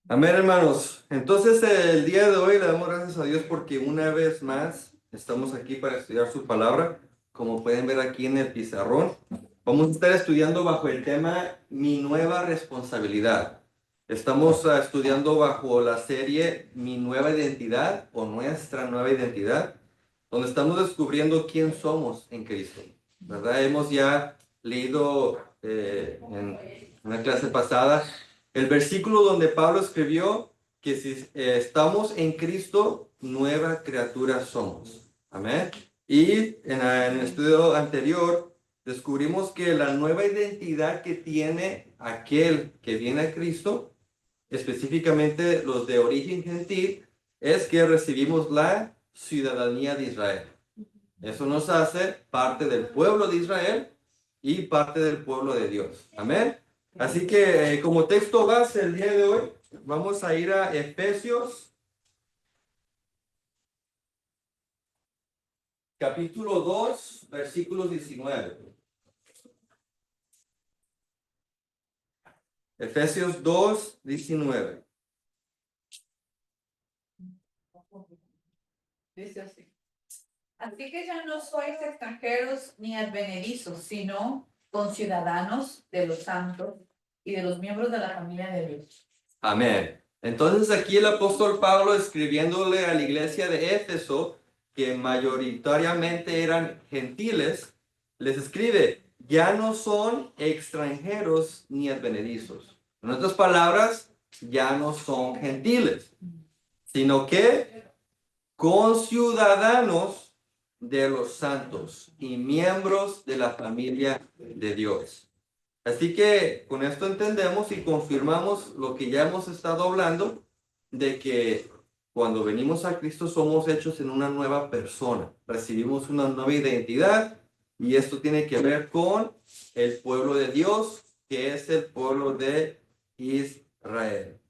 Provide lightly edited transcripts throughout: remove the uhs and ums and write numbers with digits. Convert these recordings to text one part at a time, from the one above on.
Amén, hermanos. Entonces, el día de hoy le damos gracias a Dios porque una vez más estamos aquí para estudiar su palabra. Como pueden ver aquí en el pizarrón, vamos a estar estudiando bajo el tema Mi nueva responsabilidad. Estamos estudiando bajo la serie Mi nueva identidad o Nuestra nueva identidad, donde estamos descubriendo quién somos en Cristo, ¿verdad? Hemos ya leído en una clase pasada el versículo donde Pablo escribió que si estamos en Cristo, nueva criatura somos. Amén. Y en el estudio anterior descubrimos que la nueva identidad que tiene aquel que viene a Cristo, específicamente los de origen gentil, es que recibimos la ciudadanía de Israel. Eso nos hace parte del pueblo de Israel y parte del pueblo de Dios. Amén. Así que como texto base el día de hoy, vamos a ir a Efesios capítulo 2, versículos 19. Efesios 2, 19. Dice así. Así que ya no sois extranjeros ni advenedizos, sino conciudadanos de los santos y de los miembros de la familia de Dios. Amén. Entonces aquí el apóstol Pablo escribiéndole a la iglesia de Éfeso, que mayoritariamente eran gentiles, les escribe, ya no son extranjeros ni advenedizos. En otras palabras, ya no son gentiles, sino que conciudadanos de los santos y miembros de la familia de Dios. Así que con esto entendemos y confirmamos lo que ya hemos estado hablando, de que cuando venimos a Cristo somos hechos en una nueva persona, recibimos una nueva identidad y esto tiene que ver con el pueblo de Dios, que es el pueblo de Israel.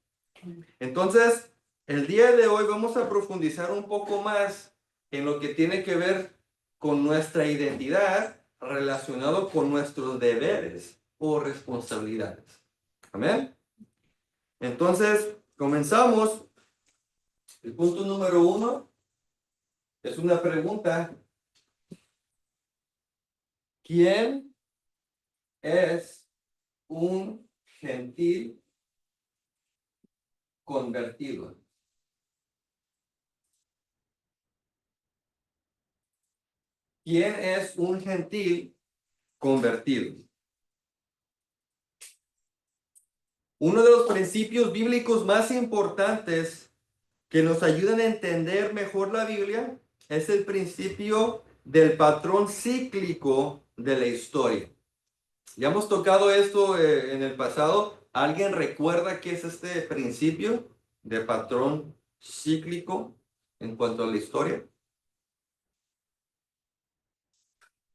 Entonces, el día de hoy vamos a profundizar un poco más en lo que tiene que ver con nuestra identidad relacionado con nuestros deberes o responsabilidades. Amén. Entonces, comenzamos. El punto número 1 es una pregunta. ¿Quién es un gentil convertido? ¿Quién es un gentil convertido? Uno de los principios bíblicos más importantes que nos ayudan a entender mejor la Biblia es el principio del patrón cíclico de la historia. Ya hemos tocado esto en el pasado. ¿Alguien recuerda qué es este principio de patrón cíclico en cuanto a la historia?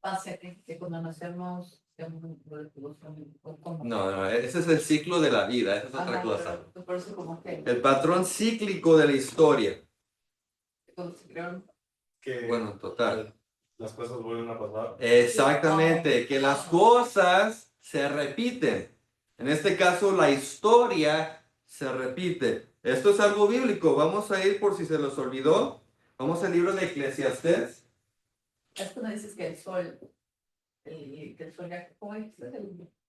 Pasa que cuando nacemos, No, ese es el ciclo de la vida, esa es otra cosa. por eso como que El patrón cíclico de la historia. cuando se crearon. Bueno, total. Las cosas vuelven a pasar. Exactamente, que las cosas se repiten. En este caso, la historia se repite. Esto es algo bíblico. Vamos a ir por si se los olvidó. Vamos al libro de Eclesiastés. Es cuando dices que el sol, que el sol ya, ¿cómo dices?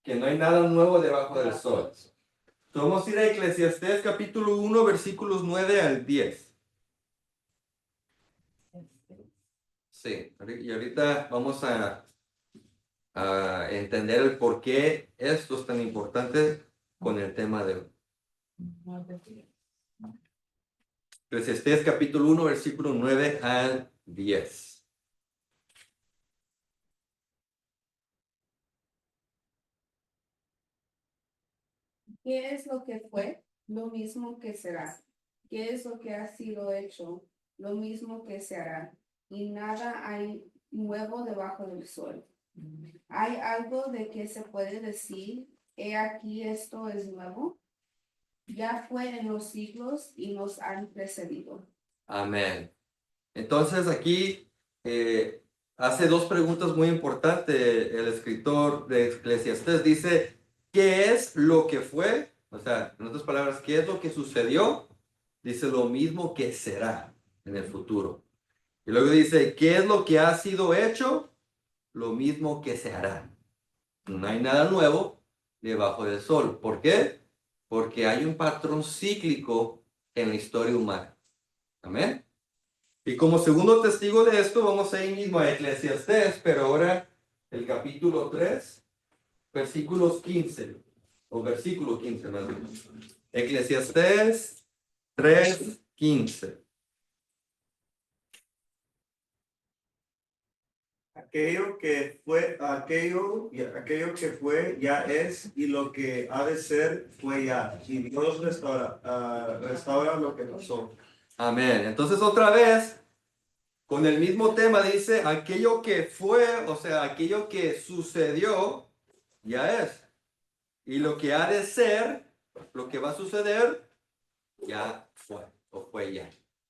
Que no hay nada nuevo debajo del sol. Entonces, vamos a ir a Eclesiastés capítulo 1, versículos 9 al 10. Sí, y ahorita vamos a entender el por qué esto es tan importante con el tema de hoy. Eclesiastés capítulo 1, versículo 9 al 10. ¿Qué es lo que fue? Lo mismo que será. ¿Qué es lo que ha sido hecho? Lo mismo que se hará. Y nada hay nuevo debajo del sol. ¿Hay algo de que se puede decir, he aquí esto es nuevo? Ya fue en los siglos y nos han precedido. Amén. Entonces aquí hace dos preguntas muy importantes. El escritor de Eclesiastés dice, ¿qué es lo que fue? O sea, en otras palabras, ¿qué es lo que sucedió? Dice lo mismo que será en el futuro. Y luego dice, ¿qué es lo que ha sido hecho? Lo mismo que se hará. No hay nada nuevo debajo del sol. ¿Por qué? Porque hay un patrón cíclico en la historia humana. Amén. Y como segundo testigo de esto, vamos ahí mismo a Eclesiastés, pero ahora el capítulo 3, versículos 15, o versículo 15 más bien. Eclesiastés 3:15. Aquello que fue ya es, y lo que ha de ser fue ya. Y Dios restaura lo que pasó. Amén. Entonces otra vez, con el mismo tema dice, aquello que fue, o sea, aquello que sucedió, ya es. Y lo que ha de ser, lo que va a suceder, ya fue, o fue ya,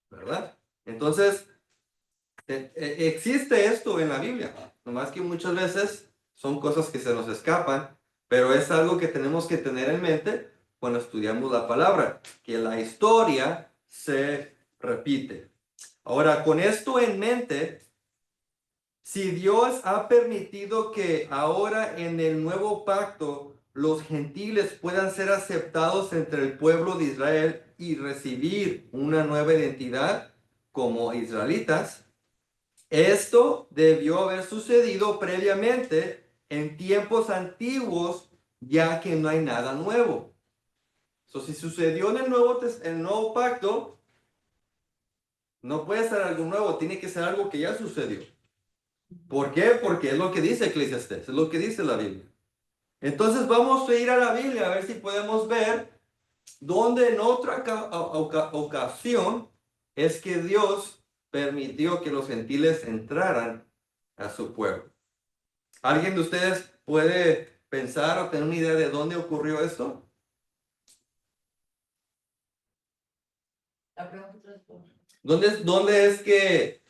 ¿verdad? Entonces, existe esto en la Biblia, nomás que muchas veces son cosas que se nos escapan, pero es algo que tenemos que tener en mente cuando estudiamos la palabra, que la historia se repite. Ahora, con esto en mente, si Dios ha permitido que ahora en el nuevo pacto los gentiles puedan ser aceptados entre el pueblo de Israel y recibir una nueva identidad como israelitas, esto debió haber sucedido previamente en tiempos antiguos, ya que no hay nada nuevo. Si sucedió en el nuevo pacto, no puede ser algo nuevo, tiene que ser algo que ya sucedió. ¿Por qué? Porque es lo que dice Eclesiastés, es lo que dice la Biblia. Entonces vamos a ir a la Biblia a ver si podemos ver dónde en otra ocasión es que Dios permitió que los gentiles entraran a su pueblo. ¿Alguien de ustedes puede pensar o tener una idea de dónde ocurrió esto? La pregunta es por... ¿Dónde es que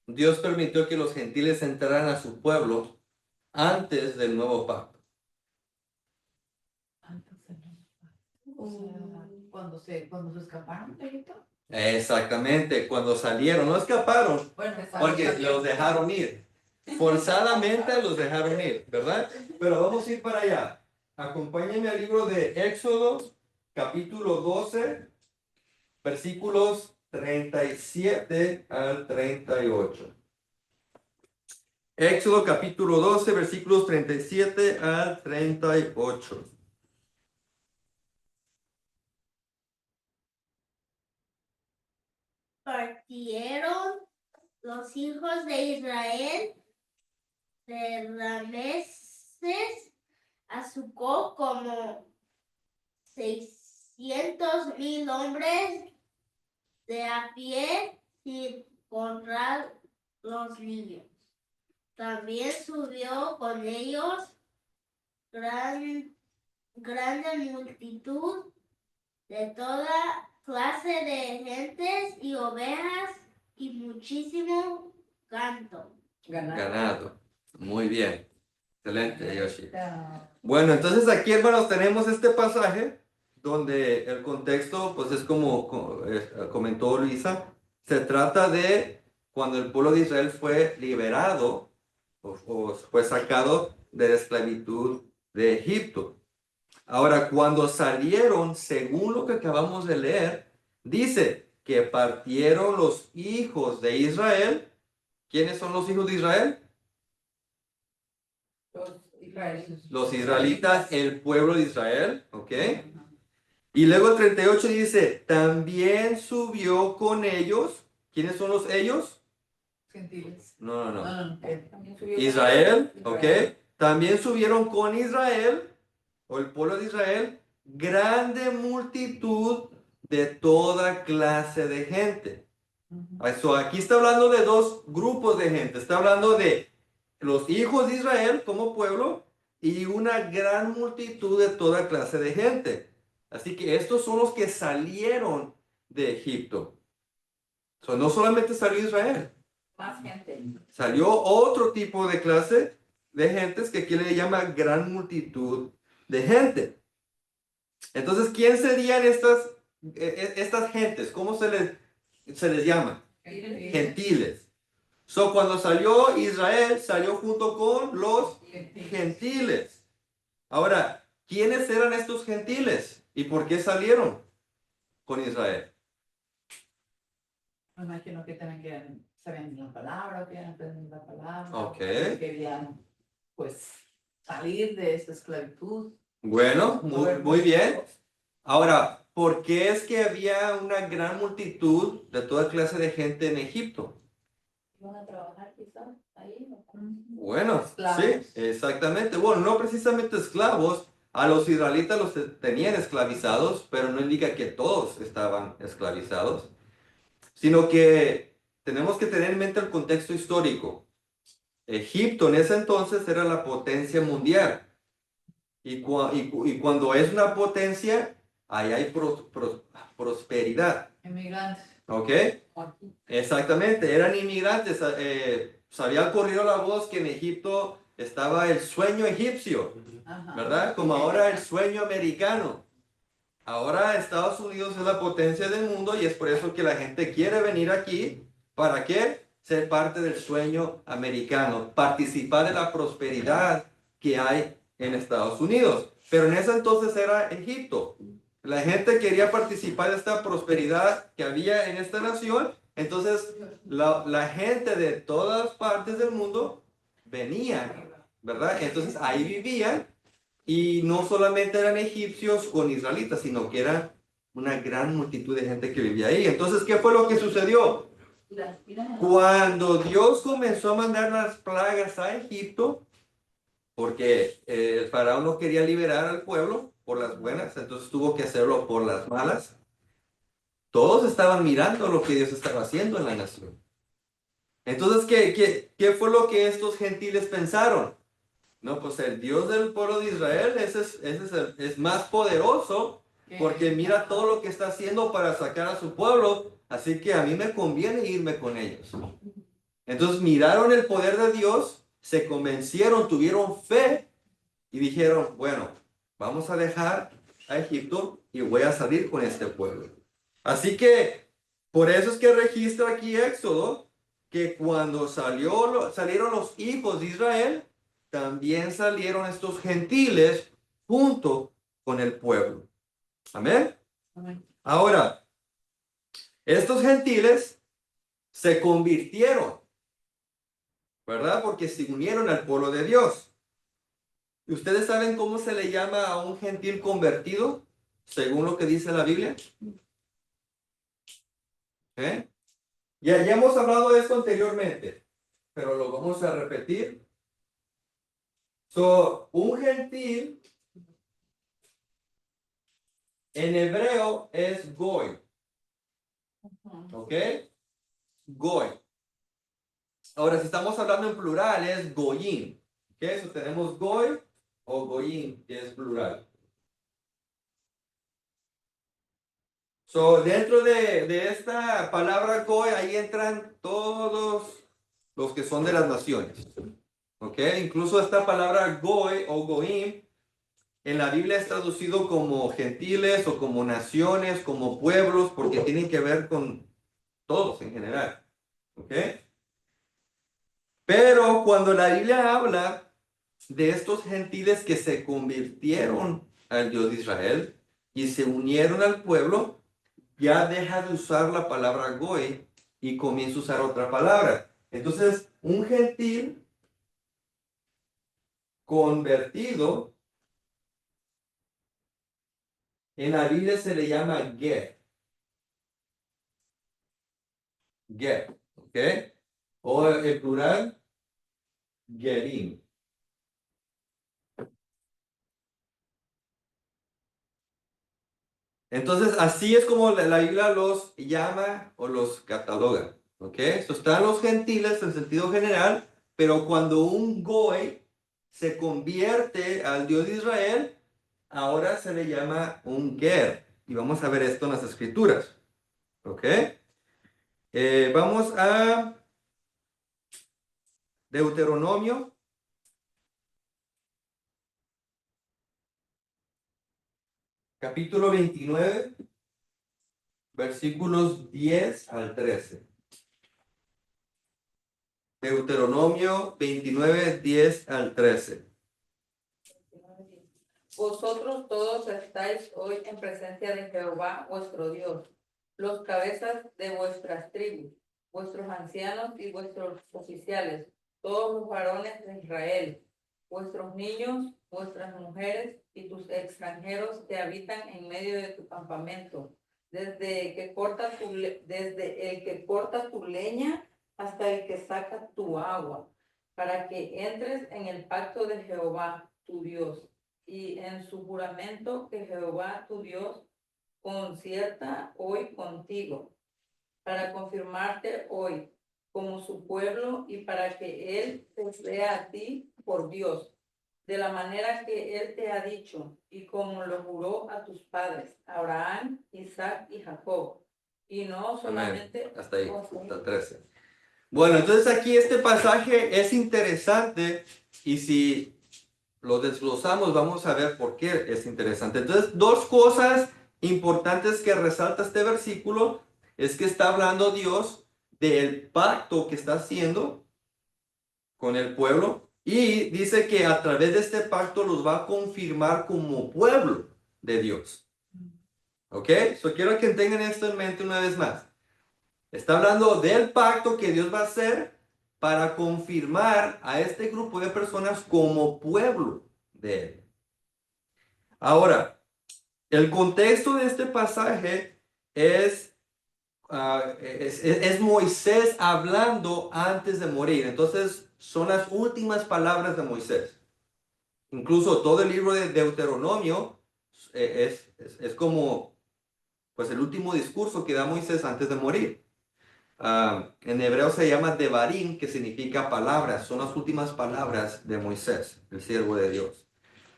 Dios permitió que los gentiles entraran a su pueblo antes del nuevo pacto? Antes de los- o sea, cuando se escaparon de Egipto. Exactamente, cuando salieron, no escaparon, Bueno, porque los dejaron ir. Forzadamente los dejaron ir, ¿verdad? Pero vamos a ir para allá. Acompáñenme al libro de Éxodo, capítulo 12, versículos 37 al 38. Éxodo capítulo 12, versículos 37 al 38. Partieron los hijos de Israel de Rameses a Sucot como 600,000 hombres de a pie sin contar los niños. También subió con ellos grande multitud de toda clase de gentes y ovejas y muchísimo Ganado. Muy bien. Excelente, Yoshi. Bueno, entonces aquí, hermanos, tenemos este pasaje donde el contexto, pues es como comentó Luisa, se trata de cuando el pueblo de Israel fue liberado o fue sacado de la esclavitud de Egipto. Ahora, cuando salieron, según lo que acabamos de leer, dice que partieron los hijos de Israel. ¿Quiénes son los hijos de Israel? Los israelitas. Los israelitas, el pueblo de Israel, ¿ok? Y luego el 38 dice, también subió con ellos. ¿Quiénes son los ellos? Gentiles. No. También subió Israel, con ¿ok? También subieron con Israel, o el pueblo de Israel, grande multitud de toda clase de gente. Eso, aquí está hablando de dos grupos de gente. Está hablando de los hijos de Israel como pueblo y una gran multitud de toda clase de gente. Así que estos son los que salieron de Egipto. No solamente salió Israel, más gente. salió otro tipo de clase de gentes que aquí le llama gran multitud de gente. Entonces, ¿quién serían estas gentes? ¿Cómo se les llama? Gentiles. So, cuando salió Israel, salió junto con los gentiles. Ahora, ¿quiénes eran estos gentiles? ¿Y por qué salieron con Israel? Me imagino que también querían, sabían la palabra, querían aprender la palabra. Ok. Querían, pues, salir de esta esclavitud. Bueno, muy bien. Ahora, ¿por qué es que había una gran multitud de toda clase de gente en Egipto? ¿Iban a trabajar quizás ahí? Bueno, Esclavos. sí, exactamente. Bueno, no precisamente esclavos. A los israelitas los tenían esclavizados, pero no indica que todos estaban esclavizados, sino que tenemos que tener en mente el contexto histórico. Egipto en ese entonces era la potencia mundial. Y cuando es una potencia, ahí hay prosperidad. Inmigrantes. ¿Ok? Aquí. Exactamente, eran inmigrantes. Se había corrido la voz que en Egipto estaba el sueño egipcio, Ajá. ¿verdad? Como ahora el sueño americano. Ahora Estados Unidos es la potencia del mundo y es por eso que la gente quiere venir aquí. ¿Para qué? Ser parte del sueño americano, participar de la prosperidad que hay en Estados Unidos. Pero en ese entonces era Egipto. La gente quería participar de esta prosperidad que había en esta nación. Entonces, la gente de todas partes del mundo venían, ¿verdad? Entonces ahí vivían y no solamente eran egipcios con israelitas, sino que era una gran multitud de gente que vivía ahí. Entonces, ¿qué fue lo que sucedió? Cuando Dios comenzó a mandar las plagas a Egipto, porque el faraón no quería liberar al pueblo por las buenas, entonces tuvo que hacerlo por las malas. Todos estaban mirando lo que Dios estaba haciendo en la nación. Entonces, ¿qué fue lo que estos gentiles pensaron? No, pues el Dios del pueblo de Israel, es más poderoso porque mira todo lo que está haciendo para sacar a su pueblo, así que a mí me conviene irme con ellos. Entonces miraron el poder de Dios, se convencieron, tuvieron fe y dijeron, bueno, vamos a dejar a Egipto y voy a salir con este pueblo. Así que por eso es que registra aquí Éxodo que cuando salieron los hijos de Israel, también salieron estos gentiles junto con el pueblo. Amén. Amén. Ahora, estos gentiles se convirtieron, ¿verdad? Porque se unieron al pueblo de Dios. ¿Y ustedes saben cómo se le llama a un gentil convertido, según lo que dice la Biblia? ¿Eh? Ya hemos hablado de esto anteriormente, pero lo vamos a repetir. Un gentil en hebreo es goy, ¿ok? Goy. Ahora, si estamos hablando en plural, es goyim, ¿ok? Eso tenemos goy o goyim, que es plural. Dentro de esta palabra goy, ahí entran todos los que son de las naciones, ¿ok? Incluso esta palabra goy o goyim en la Biblia es traducido como gentiles o como naciones, como pueblos, porque tienen que ver con todos en general. ¿Ok? Pero cuando la Biblia habla de estos gentiles que se convirtieron al Dios de Israel y se unieron al pueblo, ya deja de usar la palabra goy y comienza a usar otra palabra. Entonces, un gentil convertido en la Biblia se le llama ger. Ger, ¿ok? O el plural, gerim. Entonces, así es como la Biblia los llama o los cataloga, ¿ok? Están los gentiles en sentido general, pero cuando un goy se convierte al Dios de Israel, ahora se le llama un ger. Y vamos a ver esto en las escrituras, ¿ok? Vamos a Deuteronomio capítulo 29, versículos 10 al 13. Deuteronomio 29, 10 al 13. Vosotros todos estáis hoy en presencia de Jehová vuestro Dios, los cabezas de vuestras tribus, vuestros ancianos y vuestros oficiales, todos los varones de Israel, vuestros niños, vuestras mujeres y tus extranjeros que habitan en medio de tu campamento, desde el que corta tu leña hasta el que saca tu agua, para que entres en el pacto de Jehová tu Dios y en su juramento que Jehová tu Dios concierta hoy contigo, para confirmarte hoy como su pueblo y para que Él te sea a ti por Dios, de la manera que Él te ha dicho y como lo juró a tus padres, Abraham, Isaac y Jacob, y no solamente... Amén. Hasta ahí, hasta el 13. Bueno, entonces aquí este pasaje es interesante y si lo desglosamos vamos a ver por qué es interesante. Entonces, dos cosas importantes que resalta este versículo es que está hablando Dios del pacto que está haciendo con el pueblo y dice que a través de este pacto los va a confirmar como pueblo de Dios. ¿Ok? Quiero que tengan esto en mente una vez más. Está hablando del pacto que Dios va a hacer para confirmar a este grupo de personas como pueblo de Él. Ahora, el contexto de este pasaje es Moisés hablando antes de morir. Entonces, son las últimas palabras de Moisés. Incluso todo el libro de Deuteronomio es como pues, el último discurso que da Moisés antes de morir. En hebreo se llama Devarim, que significa palabras. Son las últimas palabras de Moisés, el siervo de Dios.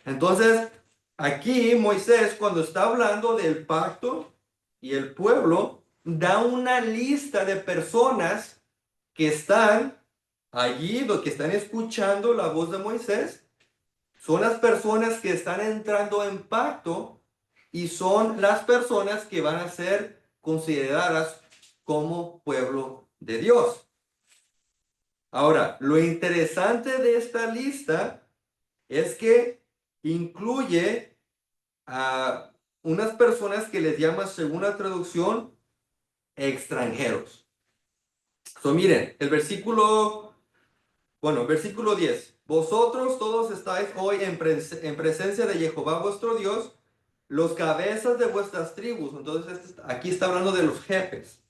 Entonces, aquí Moisés, cuando está hablando del pacto y el pueblo, da una lista de personas que están allí, que están escuchando la voz de Moisés. Son las personas que están entrando en pacto y son las personas que van a ser consideradas como pueblo de Dios. Ahora, lo interesante de esta lista es que incluye a unas personas que les llama, según la traducción, extranjeros. Miren, versículo 10. Vosotros todos estáis hoy en presencia de Jehová vuestro Dios, los cabezas de vuestras tribus. Entonces, aquí está hablando de los jefes,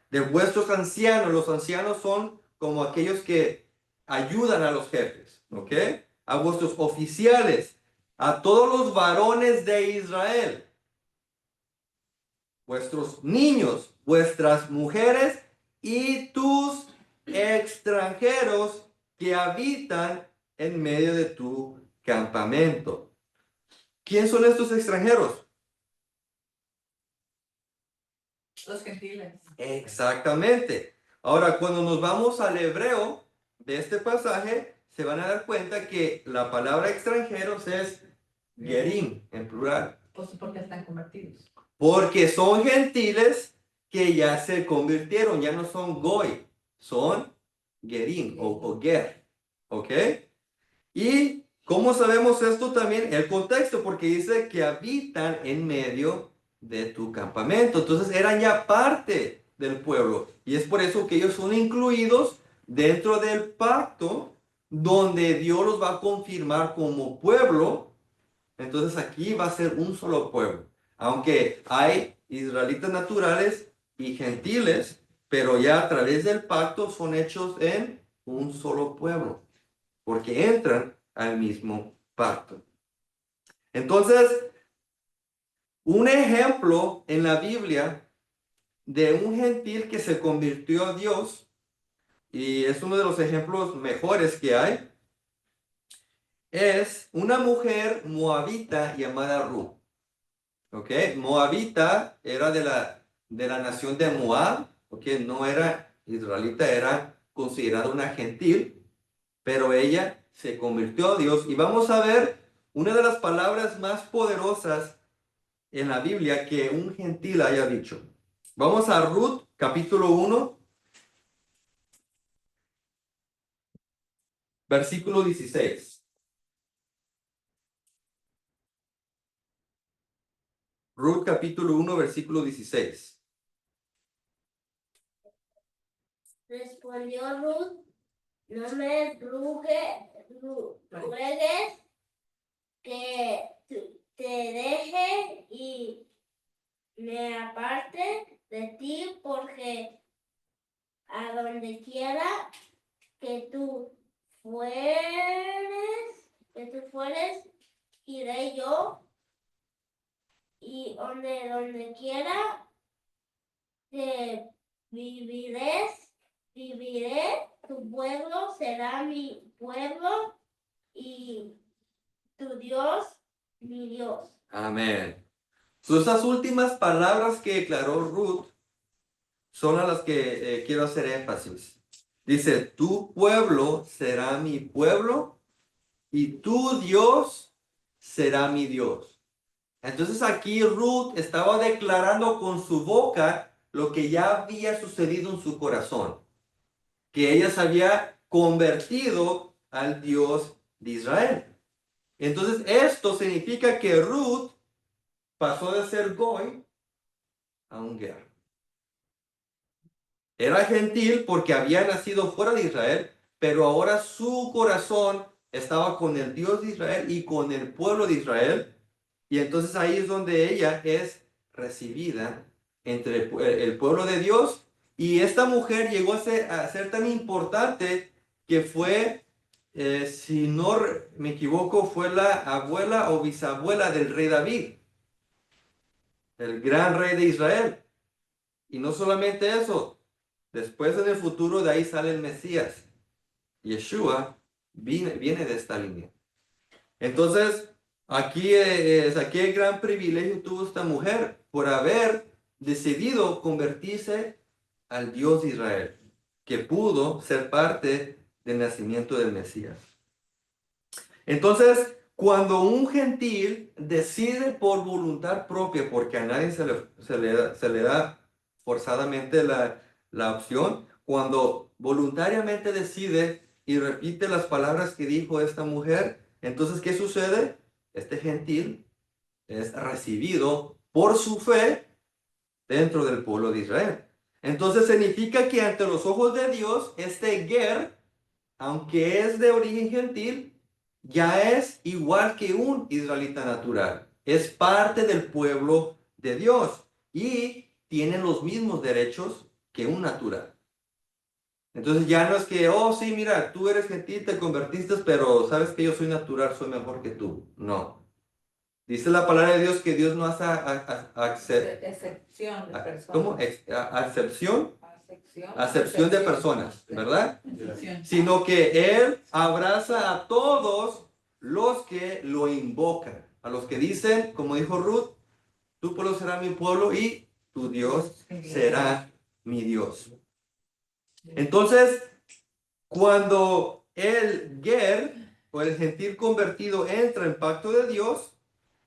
de vuestros ancianos. Los ancianos son como aquellos que ayudan a los jefes, ¿ok? A vuestros oficiales, a todos los varones de Israel, vuestros niños, vuestras mujeres y tus extranjeros que habitan en medio de tu campamento. ¿Quién son estos extranjeros? Los gentiles. Exactamente. Ahora, cuando nos vamos al hebreo de este pasaje, se van a dar cuenta que la palabra extranjeros es gerim, en plural. Pues porque están convertidos. Porque son gentiles que ya se convirtieron, ya no son goy, son gerim o ger. ¿Ok? ¿Y cómo sabemos esto también? El contexto, porque dice que habitan en medio de tu campamento. Entonces eran ya parte del pueblo. Y es por eso que ellos son incluidos dentro del pacto donde Dios los va a confirmar como pueblo. Entonces aquí va a ser un solo pueblo. Aunque hay israelitas naturales y gentiles, pero ya a través del pacto son hechos en un solo pueblo, porque entran al mismo pacto. Entonces, un ejemplo en la Biblia de un gentil que se convirtió a Dios, y es uno de los ejemplos mejores que hay, es una mujer moabita llamada Ruth. ¿Ok? Moabita era de la nación de Moab, ¿ok? No era israelita, era considerada una gentil, pero ella se convirtió a Dios. Y vamos a ver una de las palabras más poderosas en la Biblia que un gentil haya dicho. Vamos a Ruth, capítulo 1, versículo 16. Ruth, capítulo 1, versículo 16. Respondió Ruth, no me ruegues que te deje y me aparte de ti, porque a donde quiera que tú fueres, iré yo, y donde quiera que viviré, tu pueblo será mi pueblo y tu Dios mi Dios. Amén. Esas últimas palabras que declaró Ruth son a las que quiero hacer énfasis. Dice, tu pueblo será mi pueblo y tu Dios será mi Dios. Entonces aquí Ruth estaba declarando con su boca lo que ya había sucedido en su corazón, que ella se había convertido al Dios de Israel. Entonces esto significa que Ruth pasó de ser goy a un ger. Era gentil porque había nacido fuera de Israel, pero ahora su corazón estaba con el Dios de Israel y con el pueblo de Israel. Y entonces ahí es donde ella es recibida entre el pueblo de Dios. Y esta mujer llegó a ser tan importante que fue, si no me equivoco, fue la abuela o bisabuela del rey David, el gran rey de Israel. Y no solamente eso, después en el futuro de ahí sale el Mesías. Yeshua viene de esta línea. Entonces, aquí el gran privilegio tuvo esta mujer por haber decidido convertirse al Dios de Israel, que pudo ser parte del nacimiento del Mesías. Entonces, cuando un gentil decide por voluntad propia, porque a nadie se le da forzadamente la opción, cuando voluntariamente decide y repite las palabras que dijo esta mujer, entonces, ¿qué sucede? Este gentil es recibido por su fe dentro del pueblo de Israel. Entonces significa que ante los ojos de Dios, este ger, aunque es de origen gentil, ya es igual que un israelita natural. Es parte del pueblo de Dios y tiene los mismos derechos que un natural. Entonces ya no es que, oh sí, mira, tú eres gentil, te convertiste, pero sabes que yo soy natural, soy mejor que tú. No. Dice la palabra de Dios que Dios no hace Excepción de personas. ¿cómo? Acepción. Acepción de personas, ¿verdad? Excepción. Sino que Él abraza a todos los que lo invocan, a los que dicen, como dijo Ruth, tu pueblo será mi pueblo y tu Dios será mi Dios. Entonces, cuando el ger o el gentil convertido entra en pacto de Dios,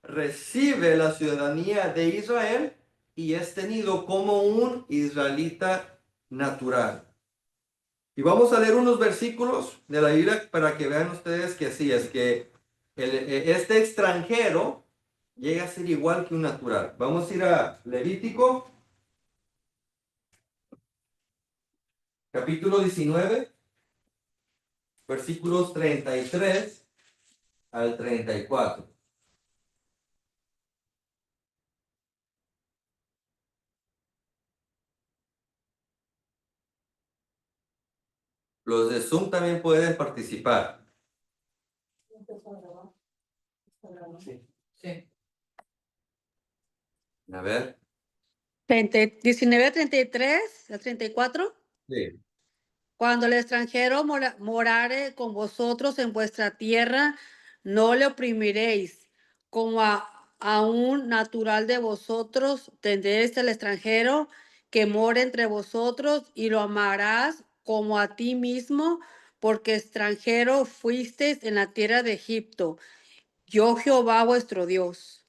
recibe la ciudadanía de Israel y es tenido como un israelita natural. Y vamos a leer unos versículos de la Biblia para que vean ustedes que sí, es que este extranjero llega a ser igual que un natural. Vamos a ir a Levítico, capítulo 19, versículos 33 al 34. Los de Zoom también pueden participar. Sí. A ver. 19, 33 a 34. Sí. Cuando el extranjero morare con vosotros en vuestra tierra, no le oprimiréis. Como a un natural de vosotros, tendréis el extranjero que mora entre vosotros y lo amarás como a ti mismo, porque extranjero fuisteis en la tierra de Egipto. Yo Jehová vuestro Dios.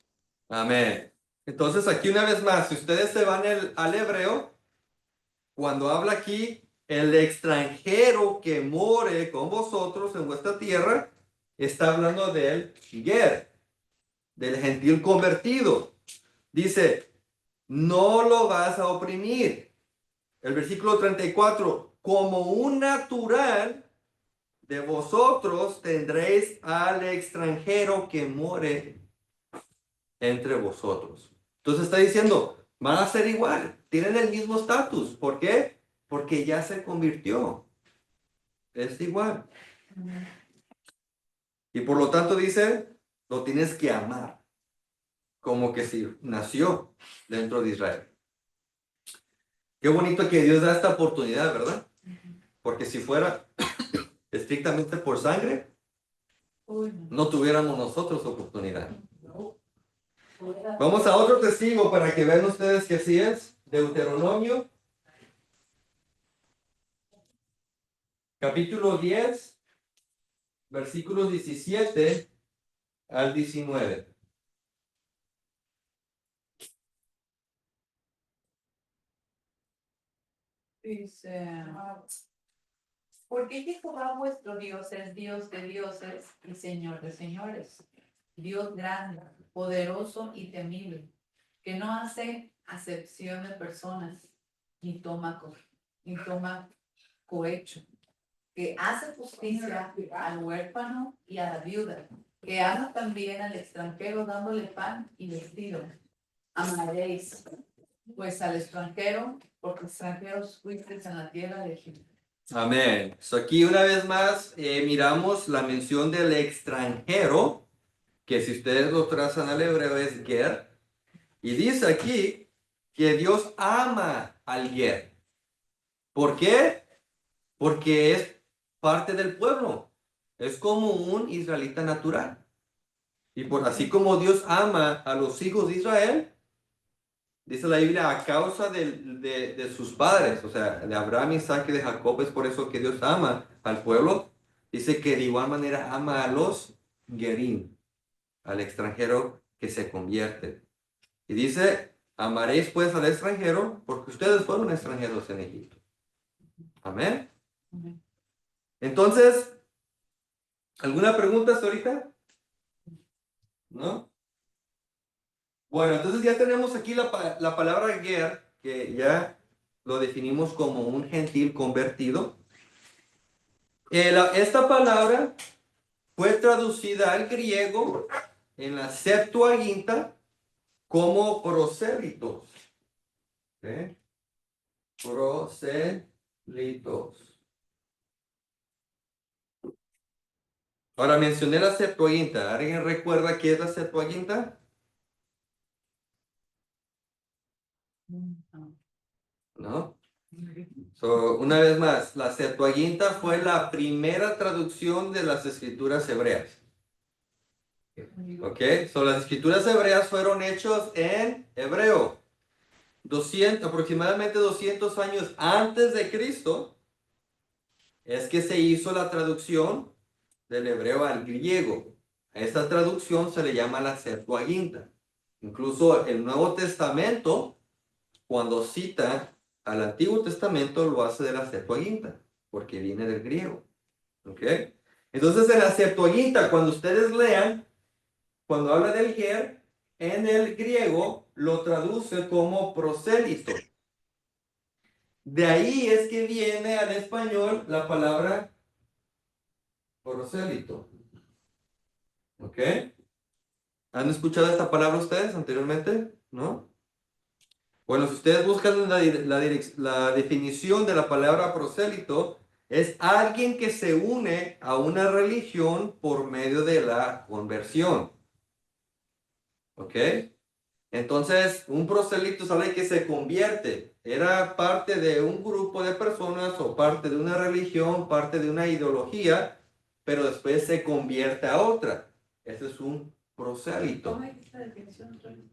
Amén. Entonces aquí una vez más, si ustedes se van al hebreo, cuando habla aquí, el extranjero que more con vosotros en vuestra tierra, está hablando del ger, del gentil convertido. Dice, no lo vas a oprimir. El versículo 34, como un natural de vosotros tendréis al extranjero que more entre vosotros. Entonces está diciendo, van a ser igual, tienen el mismo estatus. ¿Por qué? Porque ya se convirtió. Es igual. Y por lo tanto dice, lo tienes que amar, como que si nació dentro de Israel. Qué bonito que Dios da esta oportunidad, ¿verdad? Porque si fuera estrictamente por sangre, no tuviéramos nosotros oportunidad. Vamos a otro testigo para que vean ustedes que así es. Deuteronomio, capítulo 10, versículos 17 al 19. Dice, porque Jehová vuestro Dios es Dios de dioses y Señor de señores, Dios grande, poderoso y temible, que no hace acepción de personas, ni toma cohecho, que hace justicia al huérfano y a la viuda, que ama también al extranjero dándole pan y vestido. Amaréis, pues al extranjero, porque extranjeros fuisteis en la tierra de Egipto. Amén. So aquí una vez más miramos la mención del extranjero, que si ustedes lo trazan al hebreo es ger. Y dice aquí que Dios ama al ger. ¿Por qué? Porque es parte del pueblo. Es como un israelita natural. Y por así como Dios ama a los hijos de Israel, dice la Biblia, a causa de sus padres, o sea, de Abraham, Isaac y de Jacob, es por eso que Dios ama al pueblo. Dice que de igual manera ama a los gerim, al extranjero que se convierte. Y dice, amaréis pues al extranjero, porque ustedes fueron extranjeros en Egipto. Amén. Entonces, ¿alguna pregunta hasta ahorita? ¿No? Bueno, entonces ya tenemos aquí la palabra ger, que ya lo definimos como un gentil convertido. Esta palabra fue traducida al griego en la Septuaginta como prosélitos. ¿Ok? Prosélitos. Ahora mencioné la Septuaginta. ¿Alguien recuerda qué es la Septuaginta? ¿No? So, una vez más, la Septuaginta fue la primera traducción de las escrituras hebreas. ¿Ok? So, las escrituras hebreas fueron hechas en hebreo. Aproximadamente 200 años antes de Cristo es que se hizo la traducción del hebreo al griego. A esta traducción se le llama la Septuaginta. Incluso el Nuevo Testamento, cuando cita al Antiguo Testamento, lo hace de la Septuaginta, porque viene del griego. ¿Ok? Entonces, en la Septuaginta, cuando ustedes lean, cuando habla del ger, en el griego lo traduce como prosélito. De ahí es que viene al español la palabra prosélito. ¿Ok? ¿Han escuchado esta palabra ustedes anteriormente? ¿No? Bueno, si ustedes buscan la definición de la palabra prosélito, es alguien que se une a una religión por medio de la conversión. ¿Ok? Entonces, un prosélito es alguien que se convierte. Era parte de un grupo de personas o parte de una religión, parte de una ideología, pero después se convierte a otra. Ese es un prosélito.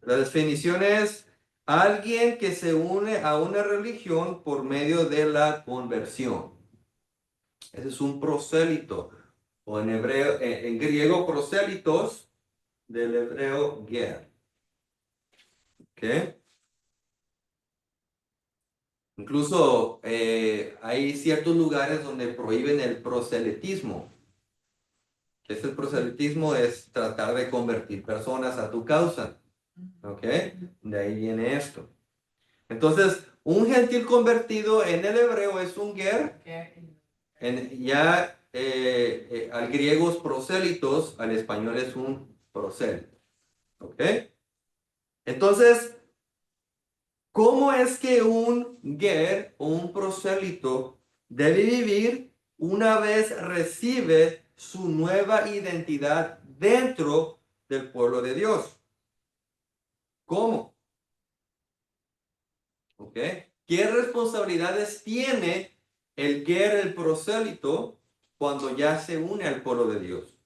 La definición es alguien que se une a una religión por medio de la conversión. Ese es un prosélito. O en hebreo, en griego, prosélitos, del hebreo ger. ¿Ok? Incluso hay ciertos lugares donde prohíben el proselitismo. ¿Qué es el proselitismo? Es tratar de convertir personas a tu causa. ¿Ok? De ahí viene esto. Entonces, un gentil convertido en el hebreo es un ger. Al griego es prosélitos, al español es un prosélito. ¿Ok? Entonces, ¿cómo es que un ger o un prosélito debe vivir una vez recibe su nueva identidad dentro del pueblo de Dios? ¿Cómo? ¿Ok? ¿Qué responsabilidades tiene el ger, el prosélito, cuando ya se une al pueblo de Dios?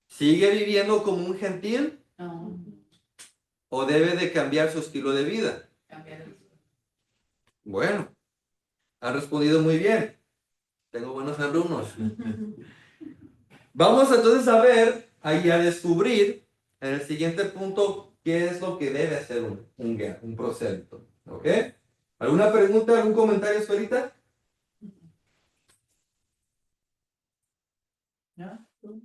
¿Sigue viviendo como un gentil No, o debe de cambiar su estilo de vida? cambiar el- Bueno, ha respondido muy bien. Tengo buenos alumnos. Vamos entonces a ver y a descubrir en el siguiente punto qué es lo que debe hacer un prosélito. ¿Ok? ¿Alguna pregunta, algún comentario hasta ahorita? ¿No? ¿Tú?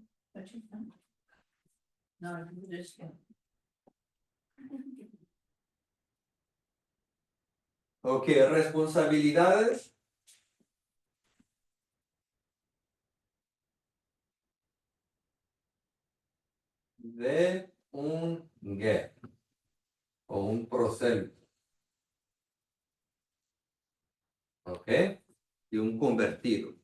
No, es que- Ok, responsabilidades. De un ger o un prosélito. ¿Ok? Y un convertido.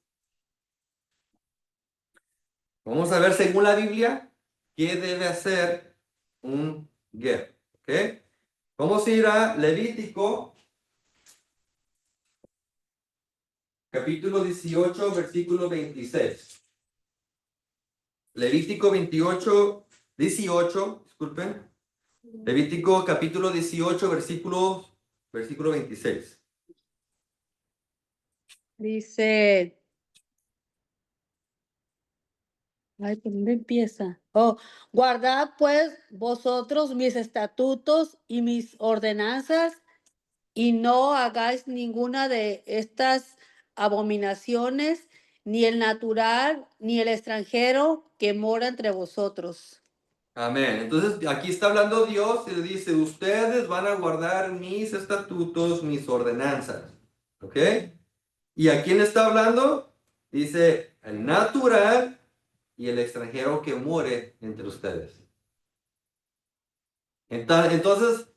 Vamos a ver según la Biblia qué debe hacer un ger. ¿Ok? Vamos a ir a Levítico, capítulo 18, versículo 26. Levítico 18, disculpen. Levítico capítulo 18, versículo 26. Dice, ay, ¿por dónde empieza? Oh, guardad pues vosotros mis estatutos y mis ordenanzas y no hagáis ninguna de estas abominaciones, ni el natural, ni el extranjero que mora entre vosotros. Amén. Entonces aquí está hablando Dios y le dice, ustedes van a guardar mis estatutos, mis ordenanzas. ¿Ok? ¿Y a quién está hablando? Dice, el natural y el extranjero que muere entre ustedes. Entonces,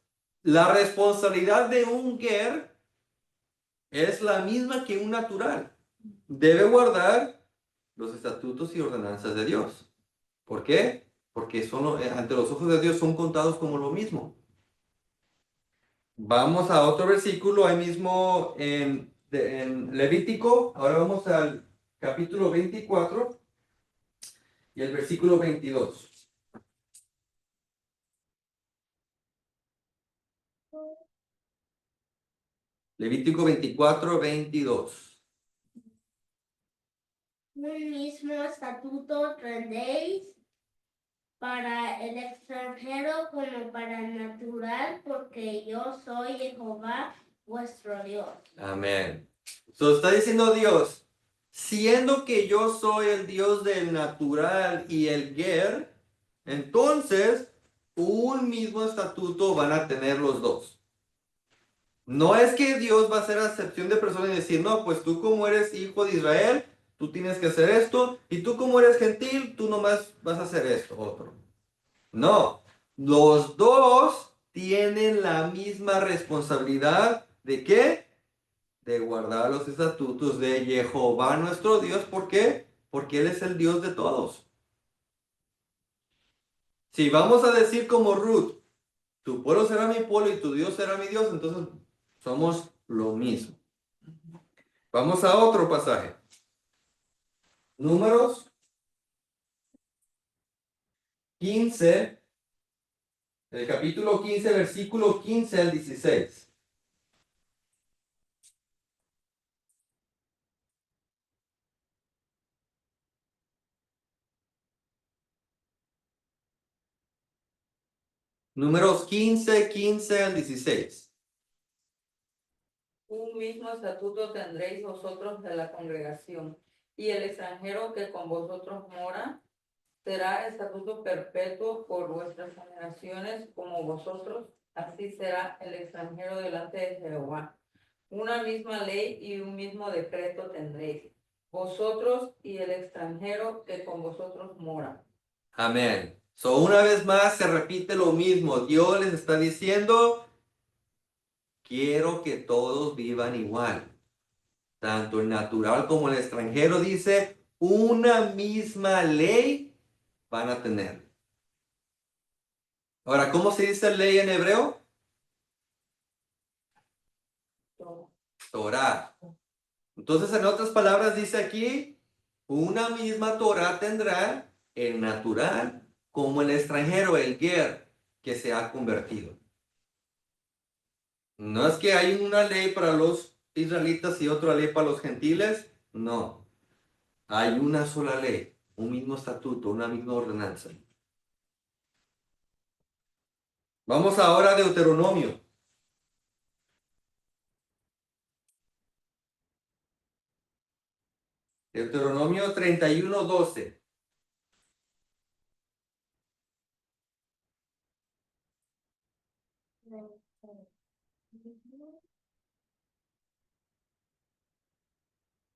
la responsabilidad de un ger es la misma que un natural. Debe guardar los estatutos y ordenanzas de Dios. ¿Por qué? Porque ante los ojos de Dios son contados como lo mismo. Vamos a otro versículo ahí mismo en Levítico. Ahora vamos al capítulo 24 y el versículo 22. Levítico 24, 22. Un mismo estatuto tendréis para el extranjero como para el natural, porque yo soy Jehová vuestro Dios. Amén. So, está diciendo Dios, siendo que yo soy el Dios del natural y el ger, entonces un mismo estatuto van a tener los dos. No es que Dios va a hacer acepción de personas y decir, no, pues tú como eres hijo de Israel, tú tienes que hacer esto, y tú como eres gentil, tú nomás vas a hacer esto, otro. No, los dos tienen la misma responsabilidad de qué? De guardar los estatutos de Jehová nuestro Dios. ¿Por qué? Porque Él es el Dios de todos. Si vamos a decir como Ruth, tu pueblo será mi pueblo y tu Dios será mi Dios, entonces somos lo mismo. Vamos a otro pasaje. Números 15, el capítulo 15, versículo 15 al 16. Números 15, 15 al 16. Un mismo estatuto tendréis vosotros de la congregación, y el extranjero que con vosotros mora será estatuto perpetuo por vuestras generaciones como vosotros, así será el extranjero delante de Jehová. Una misma ley y un mismo decreto tendréis, vosotros y el extranjero que con vosotros mora. Amén. So, una vez más se repite lo mismo. Dios les está diciendo, quiero que todos vivan igual. Tanto el natural como el extranjero dice, una misma ley van a tener. Ahora, ¿cómo se dice ley en hebreo? Torah. Entonces, en otras palabras, dice aquí, una misma Torah tendrá el natural como el extranjero, el ger, que se ha convertido. No es que hay una ley para los israelitas y otra ley para los gentiles, no. Hay una sola ley, un mismo estatuto, una misma ordenanza. Vamos ahora a Deuteronomio. Deuteronomio 31:12.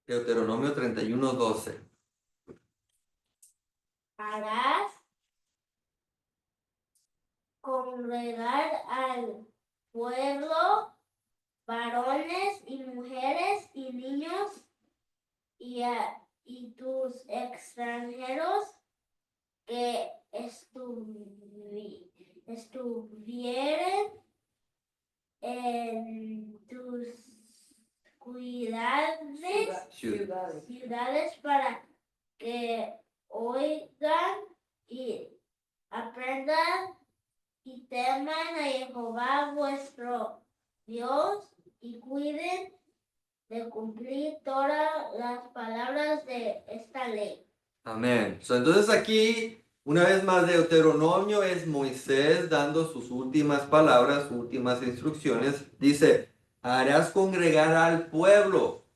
Deuteronomio 31:12. Harás congregar al pueblo, varones y mujeres y niños, y tus extranjeros que estuvieren en tus ciudades para que oigan y aprendan y teman a Jehová vuestro Dios y cuiden de cumplir todas las palabras de esta ley. Amén. Entonces aquí, una vez más, Deuteronomio es Moisés dando sus últimas palabras, sus últimas instrucciones. Dice, harás congregar al pueblo.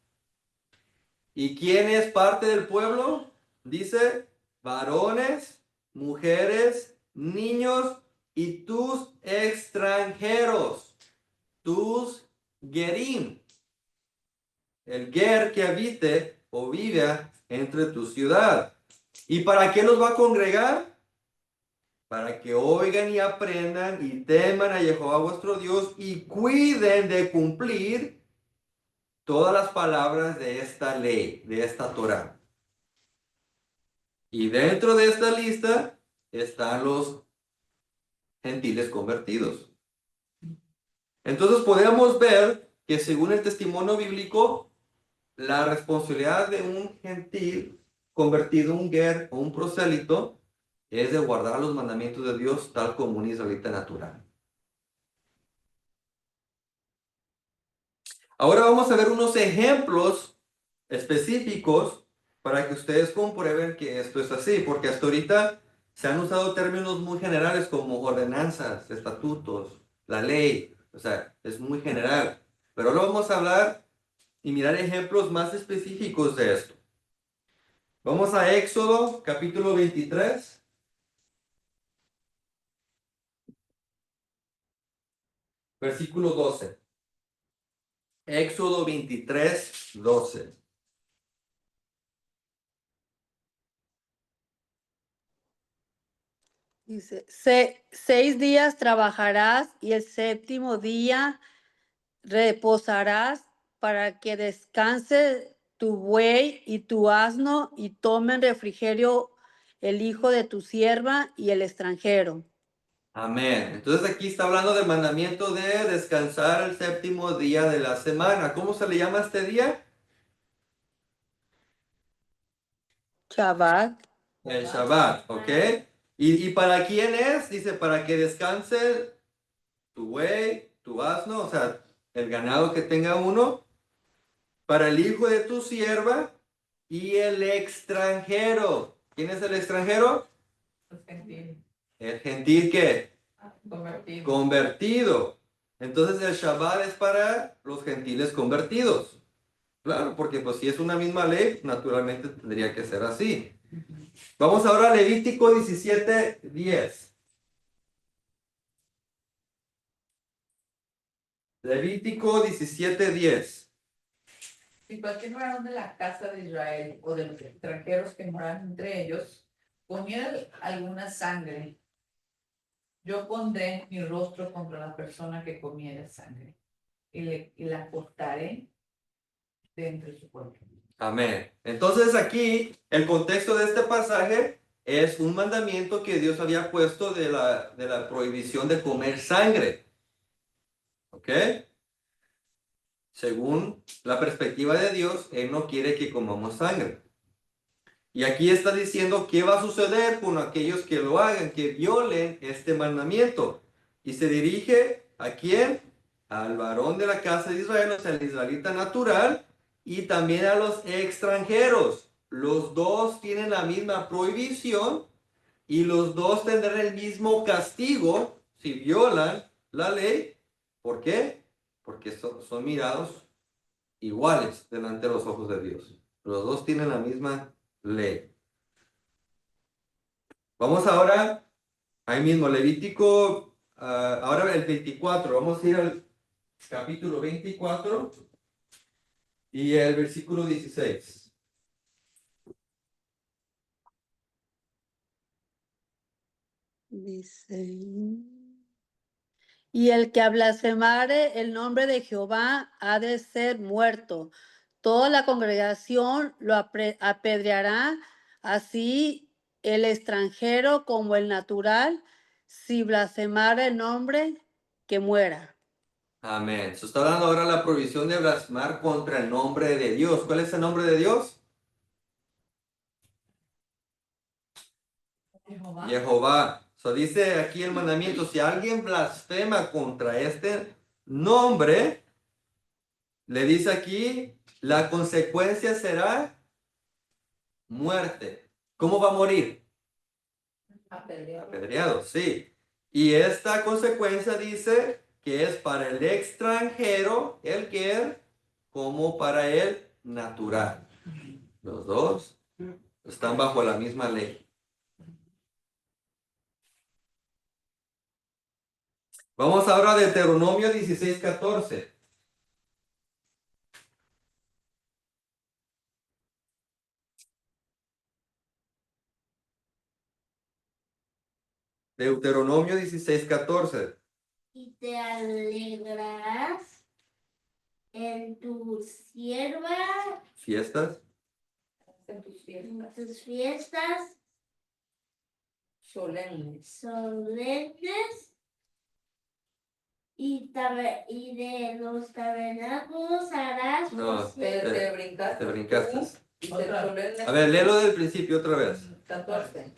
¿Y quién es parte del pueblo? Dice, varones, mujeres, niños y tus extranjeros, tus gerim. El ger que habite o vive entre tu ciudad. ¿Y para qué los va a congregar? Para que oigan y aprendan y teman a Jehová vuestro Dios y cuiden de cumplir todas las palabras de esta ley, de esta Torah. Y dentro de esta lista están los gentiles convertidos. Entonces podemos ver que según el testimonio bíblico, la responsabilidad de un gentil convertido, un ger o un prosélito, es de guardar los mandamientos de Dios tal como un israelita natural. Ahora vamos a ver unos ejemplos específicos para que ustedes comprueben que esto es así, porque hasta ahorita se han usado términos muy generales como ordenanzas, estatutos, la ley, o sea, es muy general. Pero ahora vamos a hablar y mirar ejemplos más específicos de esto. Vamos a Éxodo, capítulo 23. Versículo 12. Éxodo 23, 12. Dice, 6 días trabajarás y el séptimo día reposarás para que descanse tu buey y tu asno y tomen refrigerio el hijo de tu sierva y el extranjero. Amén. Entonces aquí está hablando del mandamiento de descansar el séptimo día de la semana. ¿Cómo se le llama este día? Shabbat. El Shabbat, ¿ok? ¿Y para quién es? Dice, para que descanse tu buey, tu asno, o sea, el ganado que tenga uno, para el hijo de tu sierva y el extranjero. ¿Quién es el extranjero? Los gentiles. El gentil que Convertido. Convertido. Entonces el Shabbat es para los gentiles convertidos. Claro, porque pues si es una misma ley, naturalmente tendría que ser así. Vamos ahora a Levítico 17:10. Levítico 17:10. Si cualquier varón de la casa de Israel o de los extranjeros que moran entre ellos comiera alguna sangre, yo pondré mi rostro contra la persona que comiera sangre y la cortaré de entre su pueblo. Amén. Entonces aquí el contexto de este pasaje es un mandamiento que Dios había puesto de la prohibición de comer sangre. ¿Ok? Según la perspectiva de Dios, Él no quiere que comamos sangre. Y aquí está diciendo qué va a suceder con aquellos que lo hagan, que violen este mandamiento. Y se dirige ¿a quién? Al varón de la casa de Israel, o sea, el israelita natural, y también a los extranjeros. Los dos tienen la misma prohibición y los dos tendrán el mismo castigo si violan la ley. ¿Por qué? Porque son mirados iguales delante de los ojos de Dios. Los dos tienen la misma ley. Vamos ahora, ahí mismo, Levítico, ahora el 24, vamos a ir al capítulo 24 y el versículo 16. Dice, y el que blasfemare el nombre de Jehová ha de ser muerto. Toda la congregación lo apedreará, así el extranjero como el natural, si blasfemare el nombre, que muera. Amén. Se está hablando ahora de la prohibición de blasfemar contra el nombre de Dios. ¿Cuál es el nombre de Dios? Jehová. Jehová. So dice aquí el mandamiento, si alguien blasfema contra este nombre, le dice aquí, la consecuencia será muerte. ¿Cómo va a morir? Apedreado. Apedreado, sí. Y esta consecuencia dice que es para el extranjero, el que como para el natural. Los dos están bajo la misma ley. Vamos ahora a Deuteronomio 16:14. Deuteronomio 16:14. Y te alegrarás en tu sierva, Fiestas. En tus en fiestas tus fiestas solemnes. solemnes y de los tabernáculos harás No, por Te siempre. brincaste. Te brincaste. Y te solemnes. A ver, léelo del principio otra vez. 14.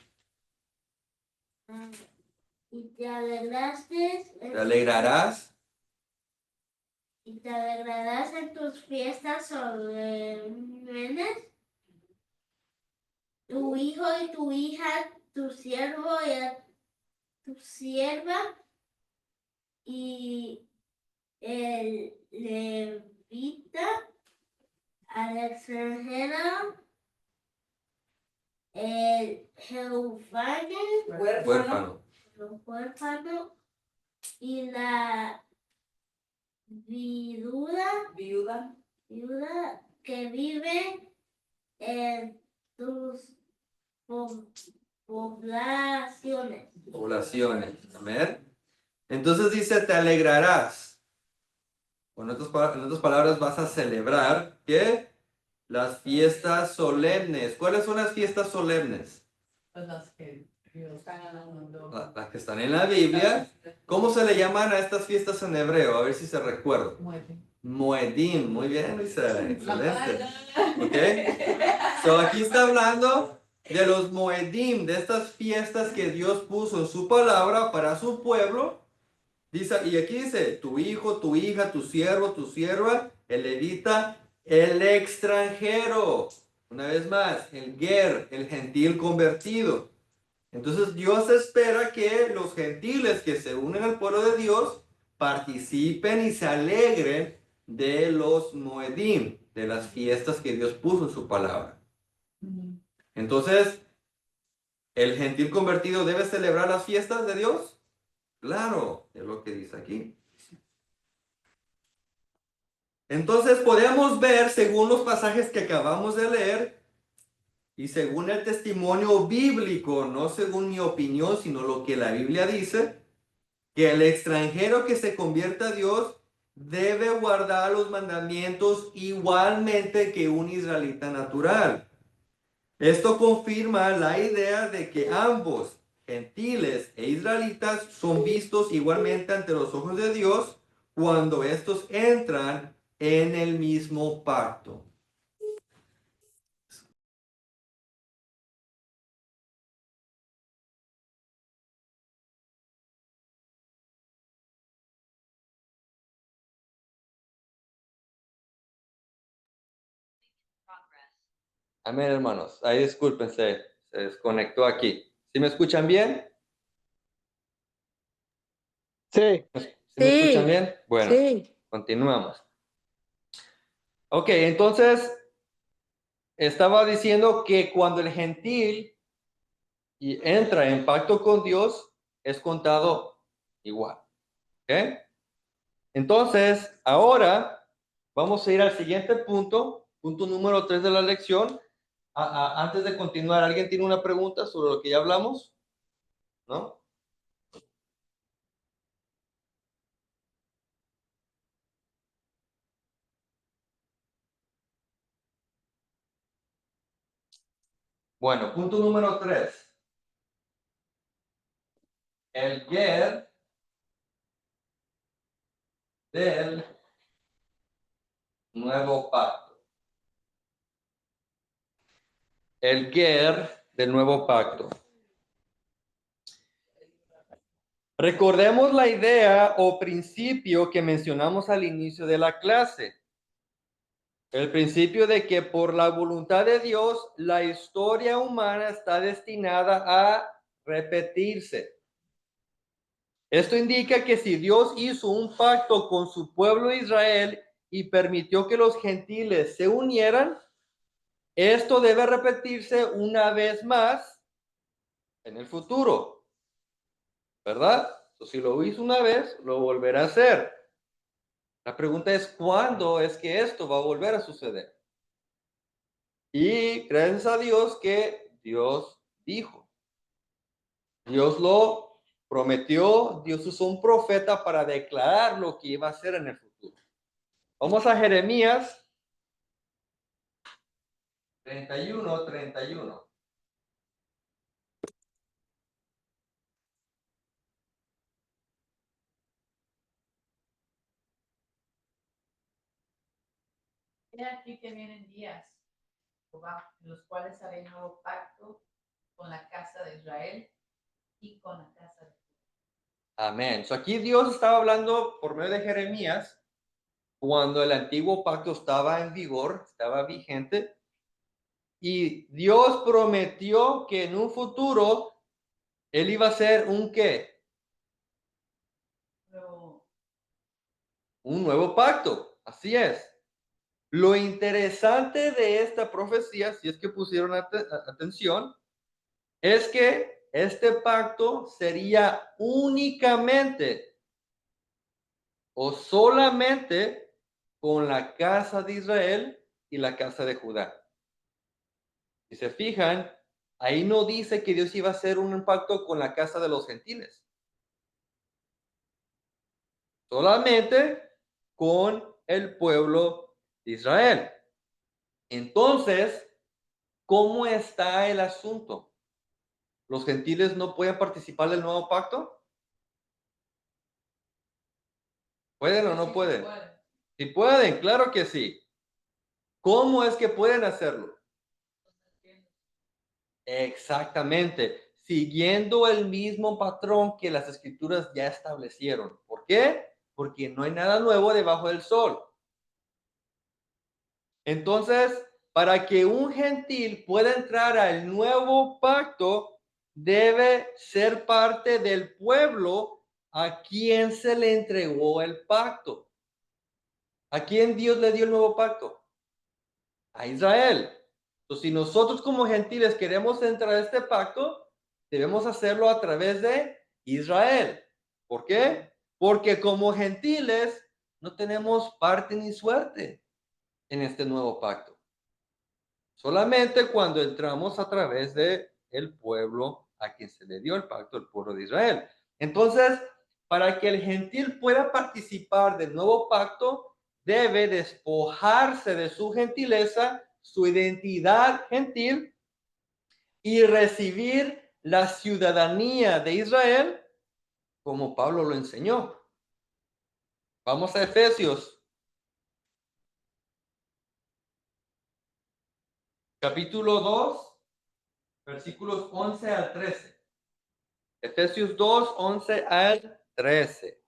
Y te alegraste Te alegrarás. y te alegrarás en tus fiestas solemnes, tu hijo y tu hija, tu siervo y tu sierva, y el levita, al extranjero, el jehovano, Huérfano. el huérfano, y la viuda que vive en tus poblaciones. Poblaciones. Amén. Entonces dice, te alegrarás. En otras palabras, vas a celebrar, ¿qué? Las fiestas solemnes. ¿Cuáles son las fiestas solemnes? Pues las que están en el mundo. Las que están en la Biblia. ¿Cómo se le llaman a estas fiestas en hebreo? A ver si se recuerda. Muere. Moedim. Muy bien, Luisa. Excelente. ¿Ok? So, aquí está hablando de los Moedim, de estas fiestas que Dios puso en su palabra para su pueblo. Dice, y aquí dice, tu hijo, tu hija, tu siervo, tu sierva, el levita, el extranjero. Una vez más, el ger, el gentil convertido. Entonces Dios espera que los gentiles que se unen al pueblo de Dios participen y se alegren de los Moedim, de las fiestas que Dios puso en su palabra. Entonces, ¿el gentil convertido debe celebrar las fiestas de Dios? Claro, es lo que dice aquí. Entonces podemos ver, según los pasajes que acabamos de leer, y según el testimonio bíblico, no según mi opinión, sino lo que la Biblia dice, que el extranjero que se convierta a Dios debe guardar los mandamientos igualmente que un israelita natural. Esto confirma la idea de que ambos, gentiles e israelitas, son vistos igualmente ante los ojos de Dios cuando estos entran en el mismo pacto. Amén, hermanos. Ahí discúlpense, se desconectó aquí. ¿Sí me escuchan bien? Sí, ¿Sí me escuchan Sí, bien? Bueno, sí. continuamos. Ok, entonces estaba diciendo que cuando el gentil entra en pacto con Dios, es contado igual. ¿Ok? Entonces, ahora vamos a ir al siguiente punto, punto número 3 de la lección. Antes de continuar, ¿alguien tiene una pregunta sobre lo que ya hablamos? ¿No? Bueno, punto número 3. El ger del nuevo pacto. El ger del nuevo pacto. Recordemos la idea o principio que mencionamos al inicio de la clase. El principio de que por la voluntad de Dios la historia humana está destinada a repetirse. Esto indica que si Dios hizo un pacto con su pueblo Israel y permitió que los gentiles se unieran, esto debe repetirse una vez más en el futuro, ¿verdad? Si lo hizo una vez, lo volverá a hacer. La pregunta es, ¿cuándo es que esto va a volver a suceder? Y gracias a Dios que Dios dijo. Dios lo prometió, Dios usó un profeta para declarar lo que iba a hacer en el futuro. Vamos a Jeremías 31:31. He aquí que vienen días, Jehová, en los cuales haré nuevo pacto con la casa de Israel y con la casa de Judá. Amén. Aquí Dios estaba hablando por medio de Jeremías cuando el antiguo pacto estaba en vigor, estaba vigente, y Dios prometió que en un futuro él iba a hacer un qué? Pero Un nuevo pacto. Así es. Lo interesante de esta profecía, si es que pusieron atención, es que este pacto sería únicamente o solamente con la casa de Israel y la casa de Judá. Si se fijan, ahí no dice que Dios iba a hacer un pacto con la casa de los gentiles. Solamente con el pueblo de Israel. Entonces, ¿cómo está el asunto? ¿Los gentiles no pueden participar del nuevo pacto? ¿Pueden o no sí pueden? puede. Sí pueden, claro que sí. ¿Cómo es que pueden hacerlo? Exactamente, siguiendo el mismo patrón que las escrituras ya establecieron. ¿Por qué? Porque no hay nada nuevo debajo del sol. Entonces, para que un gentil pueda entrar al nuevo pacto, debe ser parte del pueblo a quien se le entregó el pacto. ¿A quién Dios le dio el nuevo pacto? A Israel. Entonces, si nosotros como gentiles queremos entrar a este pacto, debemos hacerlo a través de Israel. ¿Por qué? Porque como gentiles no tenemos parte ni suerte en este nuevo pacto. Solamente cuando entramos a través de el pueblo a quien se le dio el pacto, el pueblo de Israel. Entonces, para que el gentil pueda participar del nuevo pacto, debe despojarse de su gentileza, su identidad gentil, y recibir la ciudadanía de Israel, como Pablo lo enseñó. Vamos a Efesios, capítulo 2, versículos 11 al 13. Efesios 2, 11 al 13.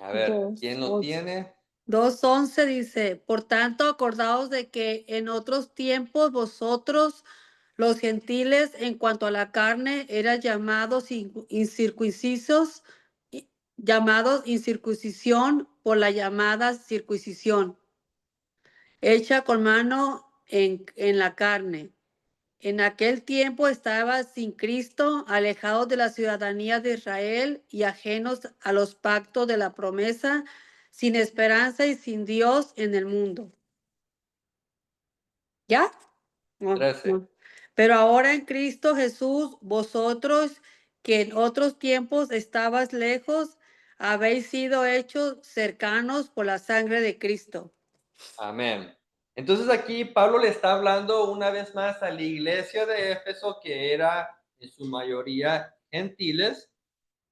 A ver, ¿quién lo tiene? 2:11 dice, por tanto, acordaos de que en otros tiempos vosotros, los gentiles, en cuanto a la carne, eran incircuncisos, llamados incircuncisión por la llamada circuncisión, hecha con mano en la carne. En aquel tiempo estaba sin Cristo, alejados de la ciudadanía de Israel y ajenos a los pactos de la promesa, sin esperanza y sin Dios en el mundo. ¿Ya? No, 13. no. Pero ahora en Cristo Jesús, vosotros que en otros tiempos estabas lejos, habéis sido hechos cercanos por la sangre de Cristo. Amén. Entonces aquí Pablo le está hablando una vez más a la iglesia de Éfeso, que era en su mayoría gentiles,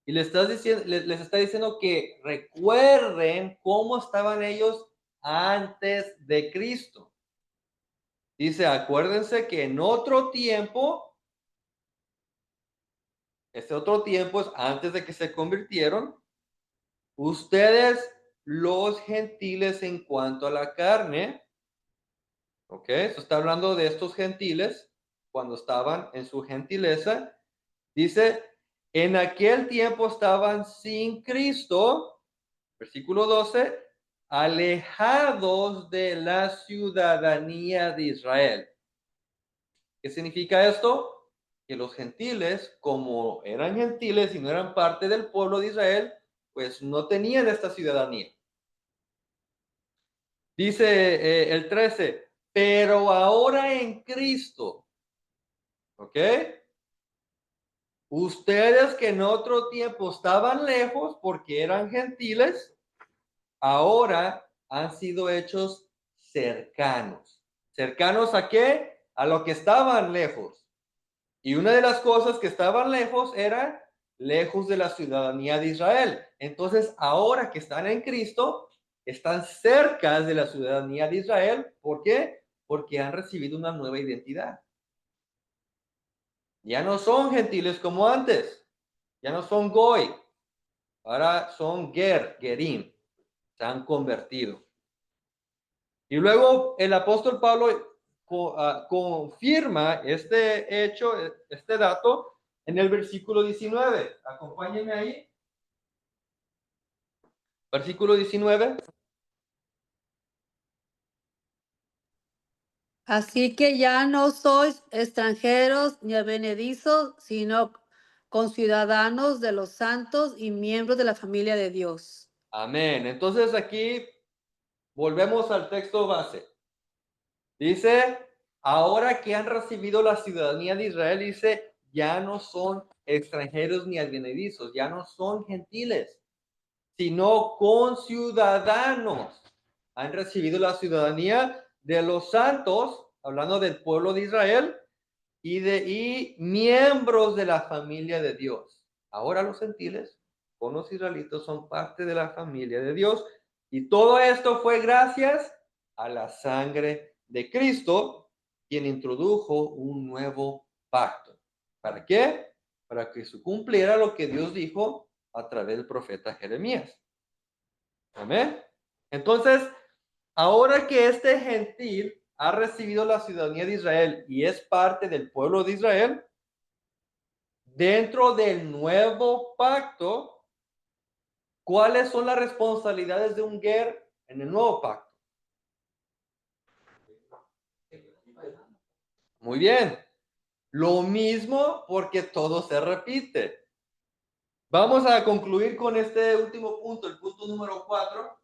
y les está diciendo que recuerden cómo estaban ellos antes de Cristo. Dice, acuérdense que en otro tiempo, este otro tiempo es antes de que se convirtieron, ustedes los gentiles en cuanto a la carne, ¿ok? Eso está hablando de estos gentiles cuando estaban en su gentileza. Dice, en aquel tiempo estaban sin Cristo, versículo 12, alejados de la ciudadanía de Israel. ¿Qué significa esto? Que los gentiles, como eran gentiles y no eran parte del pueblo de Israel, pues no tenían esta ciudadanía. Dice el 13, pero ahora en Cristo, ¿ok? Ustedes que en otro tiempo estaban lejos porque eran gentiles, ahora han sido hechos cercanos. ¿Cercanos a qué? A lo que estaban lejos. Y una de las cosas que estaban lejos era lejos de la ciudadanía de Israel. Entonces, ahora que están en Cristo, están cerca de la ciudadanía de Israel. ¿Por qué? Porque han recibido una nueva identidad. Ya no son gentiles como antes. Ya no son goy. Ahora son gerim. Se han convertido. Y luego el apóstol Pablo confirma este hecho, este dato, en el versículo 19. Acompáñenme ahí. Versículo 19. Así que ya no sois extranjeros ni advenedizos, sino conciudadanos de los santos y miembros de la familia de Dios. Amén. Entonces aquí volvemos al texto base. Dice, ahora que han recibido la ciudadanía de Israel, dice, ya no son extranjeros ni advenedizos, ya no son gentiles, sino conciudadanos. Han recibido la ciudadanía de los santos, hablando del pueblo de Israel, y miembros de la familia de Dios. Ahora los gentiles, con los israelitas, son parte de la familia de Dios, Y todo esto fue gracias a la sangre de Cristo, quien introdujo un nuevo pacto. ¿Para qué? Para que se cumpliera lo que Dios dijo a través del profeta Jeremías. Amén. Entonces, ahora que este gentil ha recibido la ciudadanía de Israel y es parte del pueblo de Israel, dentro del nuevo pacto, ¿cuáles son las responsabilidades de un ger en el nuevo pacto? Muy bien. Lo mismo porque todo se repite. Vamos a concluir con este último punto, el punto número 4.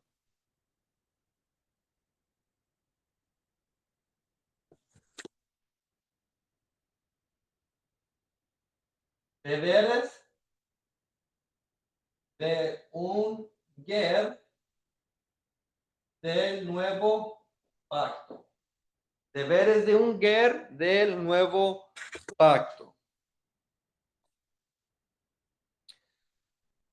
Deberes de un ger del nuevo pacto. Deberes de un ger del nuevo pacto.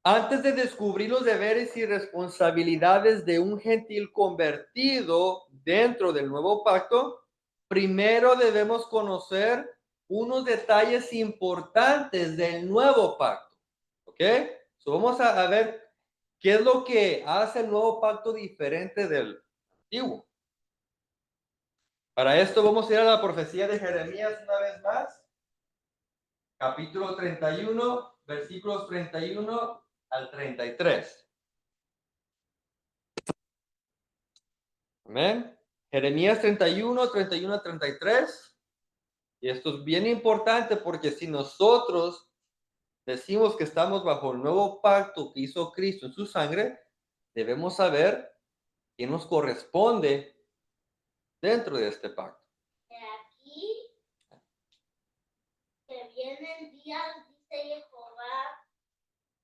Antes de descubrir los deberes y responsabilidades de un gentil convertido dentro del nuevo pacto, primero debemos conocer unos detalles importantes del nuevo pacto. ¿Ok? Vamos a ver qué es lo que hace el nuevo pacto diferente del antiguo. Para esto vamos a ir a la profecía de Jeremías una vez más. Capítulo 31, versículos 31 al 33. Amén. Jeremías 31, 31 a 33. Y esto es bien importante porque si nosotros decimos que estamos bajo el nuevo pacto que hizo Cristo en su sangre, debemos saber qué nos corresponde dentro de este pacto. De aquí que vienen días, dice Jehová,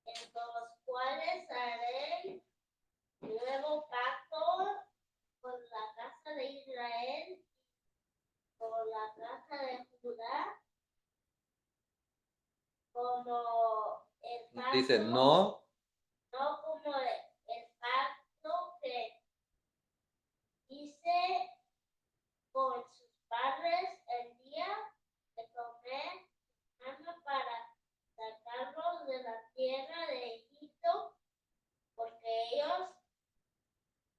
en los cuales haré nuevo pacto con la casa de Israel, con la casa de Judá, como el pacto, Dice, no como el pacto que hice con sus padres el día que tomé mano para sacarlos de la tierra de Egipto, porque ellos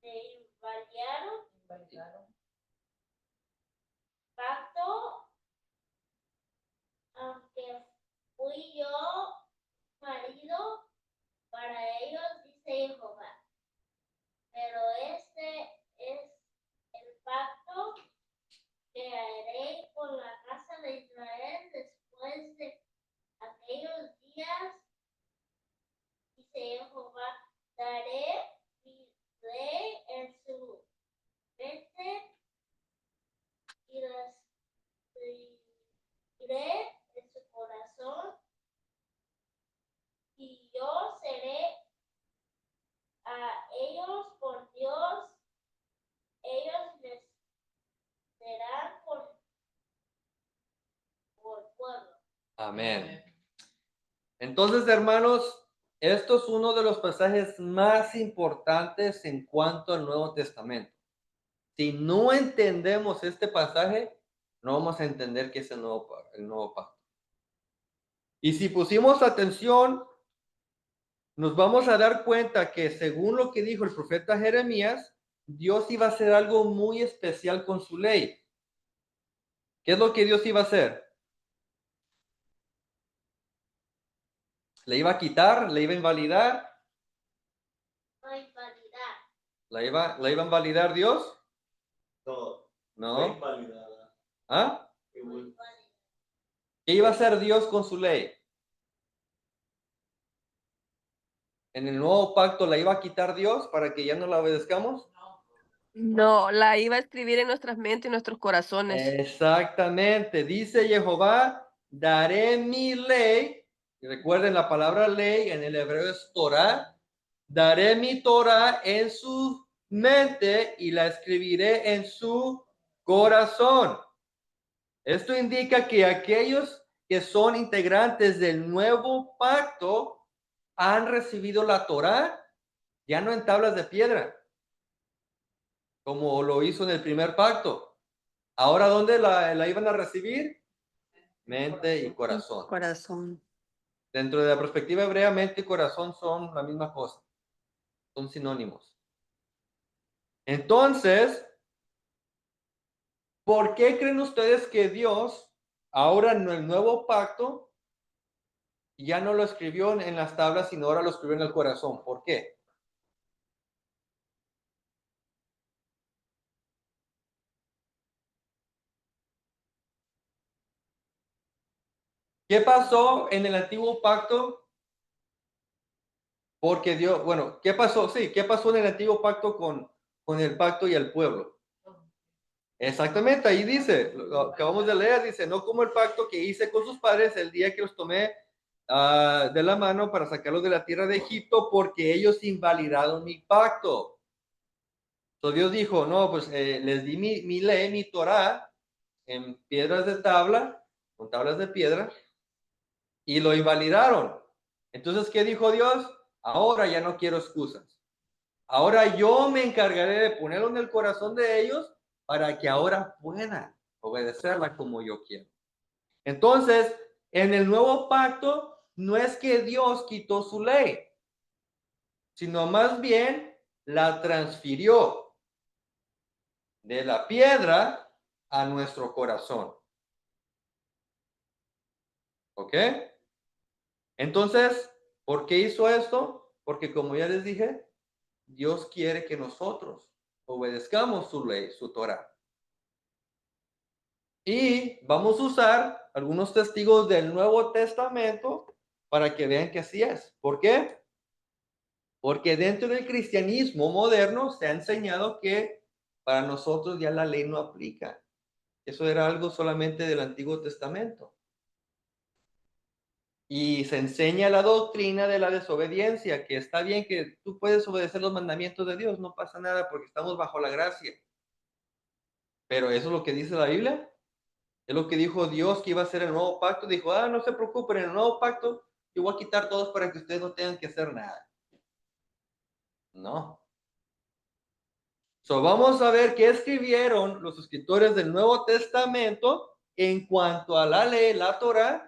me invadieron. Pacto, aunque fui yo marido para ellos, dice Jehová. Pero este es el pacto que haré con la casa de Israel después de aquellos días, dice Jehová. Daré mi ley en su mente y las escribiré en su corazón, y yo seré a ellos por Dios, ellos me serán por pueblo. Amén. Entonces, hermanos, esto es uno de los pasajes más importantes en cuanto al Nuevo Testamento. Si no entendemos este pasaje, no vamos a entender qué es el nuevo pacto. Y si pusimos atención, nos vamos a dar cuenta que según lo que dijo el profeta Jeremías, Dios iba a hacer algo muy especial con su ley. ¿Qué es lo que Dios iba a hacer? ¿Le iba a quitar? ¿Le iba a invalidar? No invalidar. ¿La iba a invalidar Dios? No, fue No. invalidada. ¿Ah? No invalidar. ¿Qué iba a hacer Dios con su ley? ¿En el nuevo pacto la iba a quitar Dios para que ya no la obedezcamos? No, la iba a escribir en nuestras mentes y nuestros corazones. Exactamente. Dice Jehová, daré mi ley. Y recuerden, la palabra ley en el hebreo es Torah. Daré mi Torah en su mente y la escribiré en su corazón. Esto indica que aquellos que son integrantes del nuevo pacto han recibido la Torah ya no en tablas de piedra, como lo hizo en el primer pacto. Ahora, ¿dónde la iban a recibir? Mente y corazón. Corazón. Dentro de la perspectiva hebrea, mente y corazón son la misma cosa. Son sinónimos. Entonces, ¿por qué creen ustedes que Dios, ahora en el nuevo pacto, ya no lo escribió en las tablas, sino ahora lo escribió en el corazón? ¿Por qué? ¿Qué pasó en el antiguo pacto? Porque Dios, bueno, ¿qué pasó? Sí, ¿qué pasó en el antiguo pacto con el pacto y el pueblo? Exactamente, ahí dice, lo acabamos de leer, dice, no como el pacto que hice con sus padres el día que los tomé de la mano para sacarlos de la tierra de Egipto, porque ellos invalidaron mi pacto. Entonces Dios dijo, no, pues les di mi ley, mi Torah, en piedras de tabla, con tablas de piedra, y lo invalidaron. Entonces, ¿qué dijo Dios? Ahora ya no quiero excusas. Ahora yo me encargaré de ponerlo en el corazón de ellos para que ahora puedan obedecerla como yo quiero. Entonces, en el nuevo pacto, no es que Dios quitó su ley, sino más bien la transfirió de la piedra a nuestro corazón. ¿Ok? Entonces, ¿por qué hizo esto? Porque como ya les dije, Dios quiere que nosotros obedezcamos su ley, su Torah. Y vamos a usar algunos testigos del Nuevo Testamento para que vean que así es. ¿Por qué? Porque dentro del cristianismo moderno se ha enseñado que para nosotros ya la ley no aplica. Eso era algo solamente del Antiguo Testamento. Y se enseña la doctrina de la desobediencia, que está bien que tú puedes obedecer los mandamientos de Dios, no pasa nada porque estamos bajo la gracia. Pero eso es lo que dice la Biblia. Es lo que dijo Dios que iba a hacer el nuevo pacto. Dijo, no se preocupen, en el nuevo pacto yo voy a quitar todos para que ustedes no tengan que hacer nada. No. So, vamos a ver qué escribieron los escritores del Nuevo Testamento en cuanto a la ley, la Torah,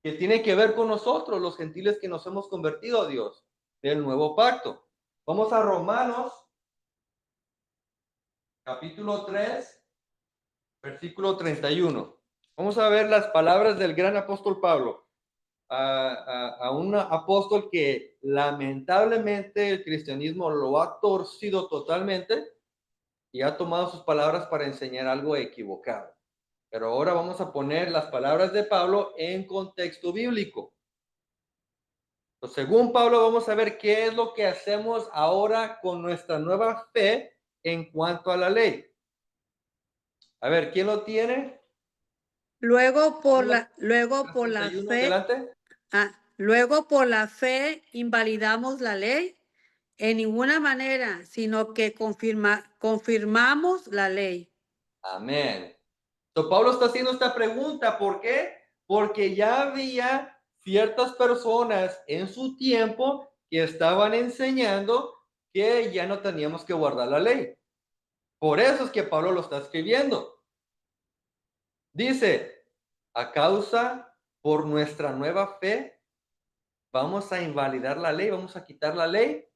que tiene que ver con nosotros, los gentiles que nos hemos convertido a Dios, del nuevo pacto. Vamos a Romanos, capítulo 3, versículo 31. Vamos a ver las palabras del gran apóstol Pablo. A un apóstol que lamentablemente el cristianismo lo ha torcido totalmente y ha tomado sus palabras para enseñar algo equivocado. Pero ahora vamos a poner las palabras de Pablo en contexto bíblico. Pues según Pablo, vamos a ver qué es lo que hacemos ahora con nuestra nueva fe en cuanto a la ley. A ver, ¿quién lo tiene? Luego por la 31, fe, adelante. luego por la fe invalidamos la ley en ninguna manera, sino que confirmamos la ley. Amén. So, Pablo está haciendo esta pregunta, ¿por qué? Porque ya había ciertas personas en su tiempo que estaban enseñando que ya no teníamos que guardar la ley. Por eso es que Pablo lo está escribiendo. Dice, a causa por nuestra nueva fe, vamos a invalidar la ley, vamos a quitar la ley,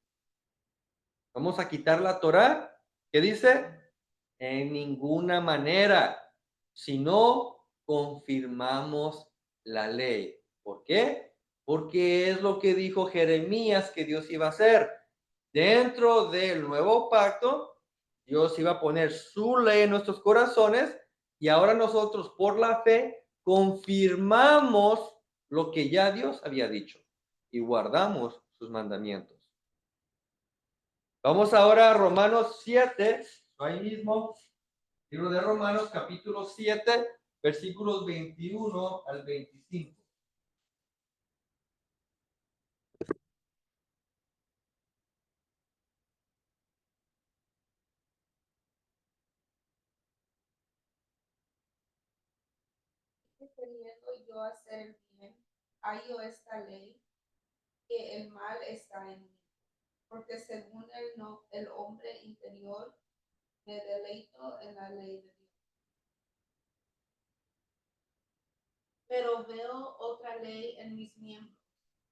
vamos a quitar la Torá. ¿Qué dice? En ninguna manera, si no confirmamos la ley. ¿Por qué? Porque es lo que dijo Jeremías que Dios iba a hacer. Dentro del nuevo pacto, Dios iba a poner su ley en nuestros corazones y ahora nosotros por la fe confirmamos lo que ya Dios había dicho y guardamos sus mandamientos. Vamos ahora a Romanos 7, ahí mismo. Libro de Romanos, capítulo 7, versículos 21 al 25. Queriendo yo hacer el bien, hallo esta ley, que el mal está en mí, porque según el hombre interior Me deleito en la ley de Dios. Pero veo otra ley en mis miembros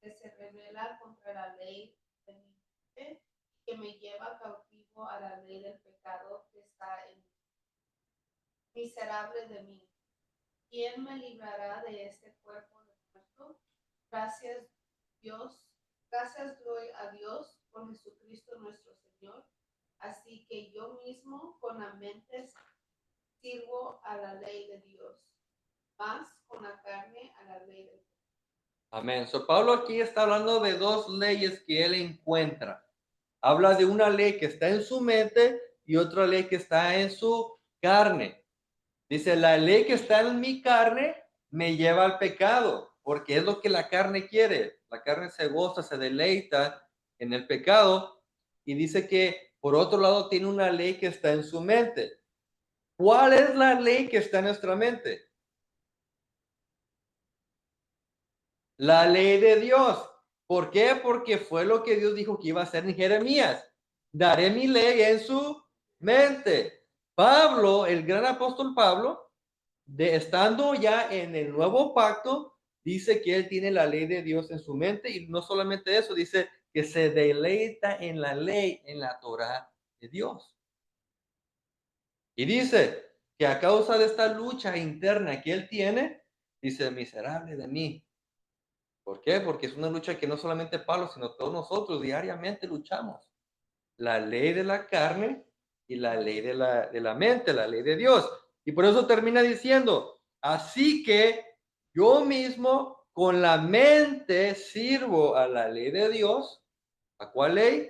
que se revela contra la ley de mi mente, que me lleva cautivo a la ley del pecado que está en mí. Miserable de mí, ¿quién me librará de este cuerpo de muerto? Gracias doy a Dios por Jesucristo nuestro Señor. Así que yo mismo con la mente sirvo a la ley de Dios, más con la carne a la ley de Dios. Amén. So, Pablo aquí está hablando de dos leyes que él encuentra. Habla de una ley que está en su mente y otra ley que está en su carne. Dice, la ley que está en mi carne me lleva al pecado, porque es lo que la carne quiere. La carne se goza, se deleita en el pecado. Y dice que, por otro lado, tiene una ley que está en su mente. ¿Cuál es la ley que está en nuestra mente? La ley de Dios. ¿Por qué? Porque fue lo que Dios dijo que iba a hacer en Jeremías. Daré mi ley en su mente. Pablo, el gran apóstol Pablo, estando ya en el nuevo pacto, dice que él tiene la ley de Dios en su mente y no solamente eso, dice que se deleita en la ley, en la Torá de Dios. Y dice que a causa de esta lucha interna que él tiene, dice, miserable de mí. ¿Por qué? Porque es una lucha que no solamente Pablo, sino todos nosotros diariamente luchamos. La ley de la carne y la ley de la mente, la ley de Dios. Y por eso termina diciendo, así que yo mismo con la mente sirvo a la ley de Dios. ¿A cuál ley?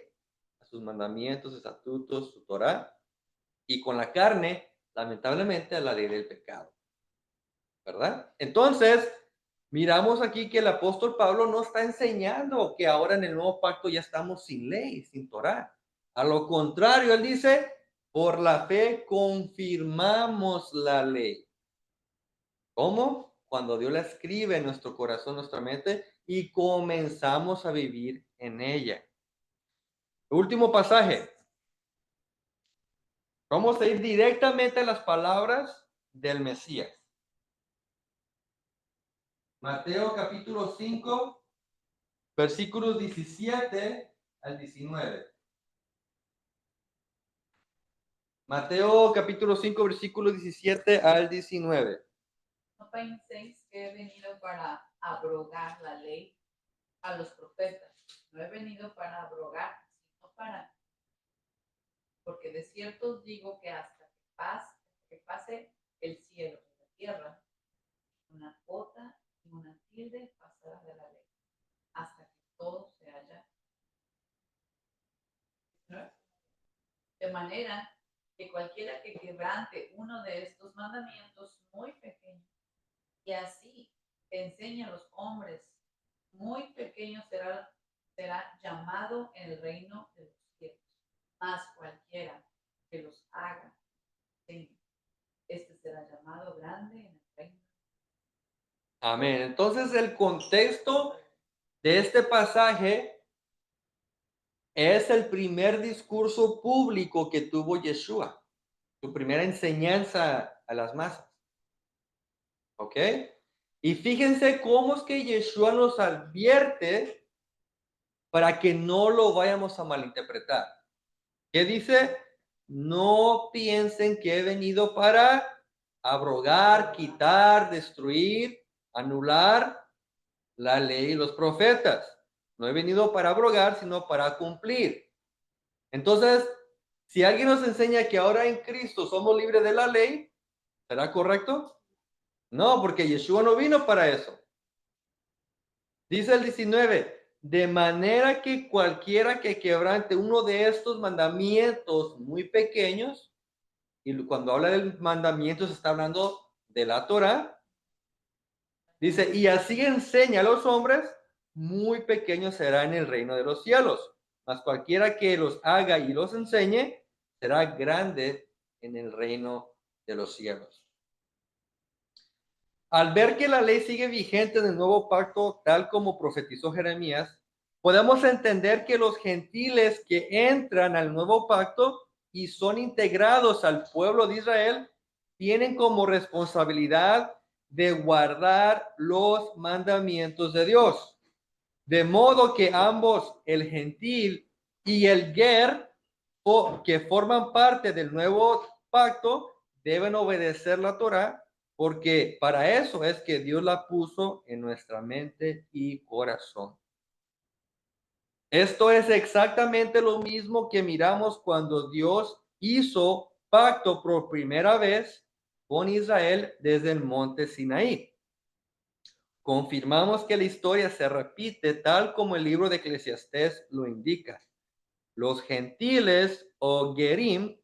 A sus mandamientos, estatutos, su Torá. Y con la carne, lamentablemente, a la ley del pecado. ¿Verdad? Entonces, miramos aquí que el apóstol Pablo no está enseñando que ahora en el nuevo pacto ya estamos sin ley, sin Torá. A lo contrario, él dice, por la fe confirmamos la ley. ¿Cómo? Cuando Dios la escribe en nuestro corazón, nuestra mente, y comenzamos a vivir en ella. Último pasaje. Vamos a ir directamente a las palabras del Mesías. Mateo capítulo 5, versículos 17 al 19. Mateo capítulo 5, versículos 17 al 19. No penséis que he venido para abrogar la ley a los profetas. No he venido para abrogar, sino para... Porque de cierto os digo que hasta que pase el cielo y la tierra, una jota y una tilde pasará de la ley, hasta que todo se haya. De manera que cualquiera que quebrante uno de estos mandamientos muy pequeños, y así enseña a los hombres muy pequeños, será llamado en el reino de los cielos. Mas cualquiera que los haga, este será llamado grande en el reino. Amén. Entonces el contexto de este pasaje es el primer discurso público que tuvo Yeshua, su primera enseñanza a las masas. ¿Ok? Y fíjense cómo es que Yeshua nos advierte para que no lo vayamos a malinterpretar. ¿Qué dice? No piensen que he venido para abrogar, quitar, destruir, anular la ley y los profetas. No he venido para abrogar, sino para cumplir. Entonces, si alguien nos enseña que ahora en Cristo somos libres de la ley, ¿será correcto? No, porque Yeshua no vino para eso. Dice el 19, de manera que cualquiera que quebrante uno de estos mandamientos muy pequeños, y cuando habla del mandamiento se está hablando de la Torá, dice, y así enseña a los hombres, muy pequeño será en el reino de los cielos. Mas cualquiera que los haga y los enseñe, será grande en el reino de los cielos. Al ver que la ley sigue vigente en el nuevo pacto, tal como profetizó Jeremías, podemos entender que los gentiles que entran al nuevo pacto y son integrados al pueblo de Israel, tienen como responsabilidad de guardar los mandamientos de Dios. De modo que ambos, el gentil y el ger, que forman parte del nuevo pacto, deben obedecer la Torá, porque para eso es que Dios la puso en nuestra mente y corazón. Esto es exactamente lo mismo que miramos cuando Dios hizo pacto por primera vez con Israel desde el monte Sinaí. Confirmamos que la historia se repite tal como el libro de Eclesiastés lo indica. Los gentiles o gerim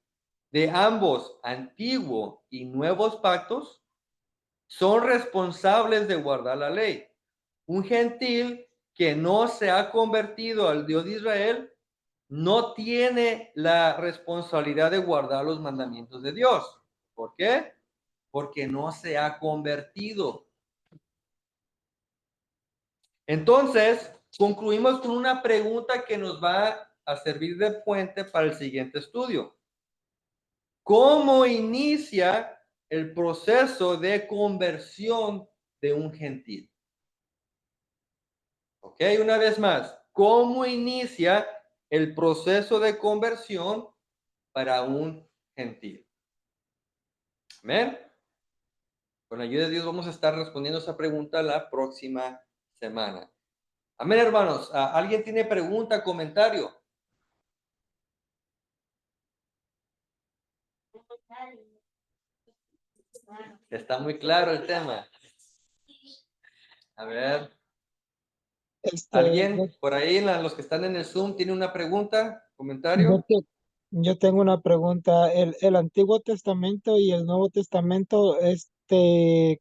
de ambos antiguo y nuevos pactos son responsables de guardar la ley. Un gentil que no se ha convertido al Dios de Israel no tiene la responsabilidad de guardar los mandamientos de Dios. ¿Por qué? Porque no se ha convertido. Entonces, concluimos con una pregunta que nos va a servir de puente para el siguiente estudio. ¿Cómo inicia el proceso de conversión de un gentil? Ok, una vez más, ¿cómo inicia el proceso de conversión para un gentil? Amén. Con la ayuda de Dios vamos a estar respondiendo esa pregunta la próxima semana. Amén, hermanos. ¿Alguien tiene pregunta, comentario? Está muy claro el tema. A ver, ¿alguien por ahí, los que están en el Zoom, tiene una pregunta, comentario? Yo tengo una pregunta. El Antiguo Testamento y el Nuevo Testamento,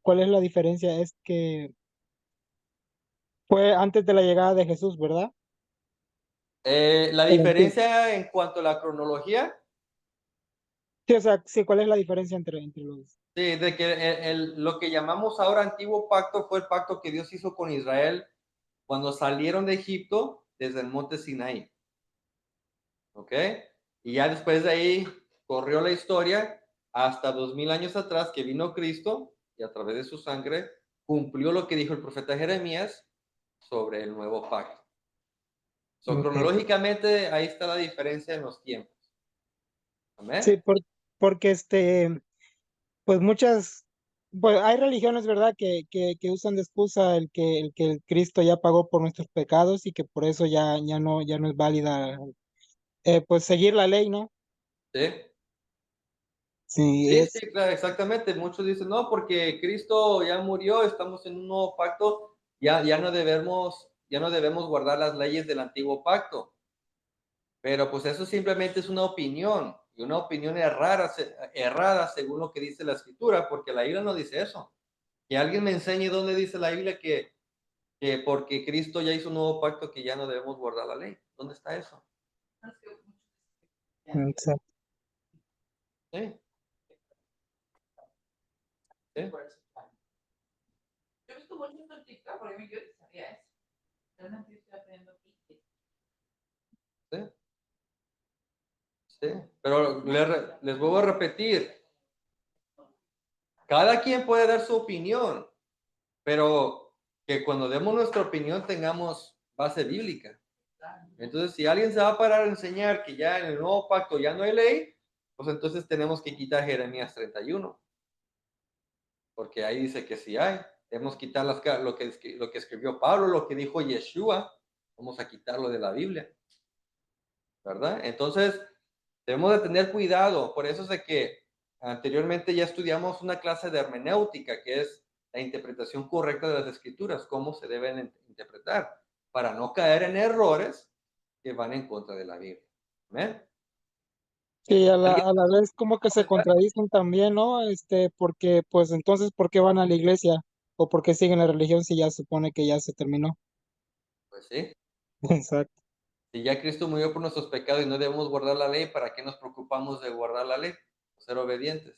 ¿cuál es la diferencia? Es que fue antes de la llegada de Jesús, ¿verdad? La El Antiguo. diferencia en cuanto a la cronología, Sí, o sea, sí, ¿cuál es la diferencia entre los? sí, de que lo que llamamos ahora antiguo pacto fue el pacto que Dios hizo con Israel cuando salieron de Egipto desde el monte Sinaí. ¿Ok? Y ya después de ahí corrió la historia hasta 2000 años atrás que vino Cristo y a través de su sangre cumplió lo que dijo el profeta Jeremías sobre el nuevo pacto. So, Ok. cronológicamente ahí está la diferencia en los tiempos. Amén. Sí, porque pues pues hay religiones, ¿verdad? Que usan de excusa el que el Cristo ya pagó por nuestros pecados y que por eso ya no es válida, pues seguir la ley, ¿no? Sí. Sí, Sí, sí, claro, exactamente. Muchos dicen, no, porque Cristo ya murió, estamos en un nuevo pacto, ya no debemos guardar las leyes del antiguo pacto. Pero pues eso simplemente es una opinión, y una opinión errada según lo que dice la escritura, porque la Biblia no dice eso. Que alguien me enseñe dónde dice la Biblia que porque Cristo ya hizo un nuevo pacto que ya no debemos guardar la ley. ¿Dónde está eso? exacto. Sí, sí, Yo he visto mucho en TikTok, por ejemplo, yo sabía eso. Realmente estoy aprendiendo aquí. sí, sí. Pero les vuelvo a repetir, cada quien puede dar su opinión, pero que cuando demos nuestra opinión tengamos base bíblica. Entonces, si alguien se va a parar a enseñar que ya en el nuevo pacto ya no hay ley, pues entonces tenemos que quitar Jeremías 31, porque ahí dice que sí hay. Debemos quitar lo que escribió Pablo, lo que dijo Yeshua, vamos a quitarlo de la Biblia, ¿verdad? Entonces, debemos de tener cuidado. Por eso es de que anteriormente ya estudiamos una clase de hermenéutica, que es la interpretación correcta de las escrituras, cómo se deben interpretar, para no caer en errores que van en contra de la Biblia. ¿Amén? Sí, a la, ¿Alguien a la vez como que se comentar? contradicen también, ¿no? Porque pues entonces, ¿por qué van a la iglesia? ¿O por qué siguen la religión si ya se supone que ya se terminó? Pues sí. Exacto, Si ya Cristo murió por nuestros pecados y no debemos guardar la ley, ¿para qué nos preocupamos de guardar la ley? Ser obedientes.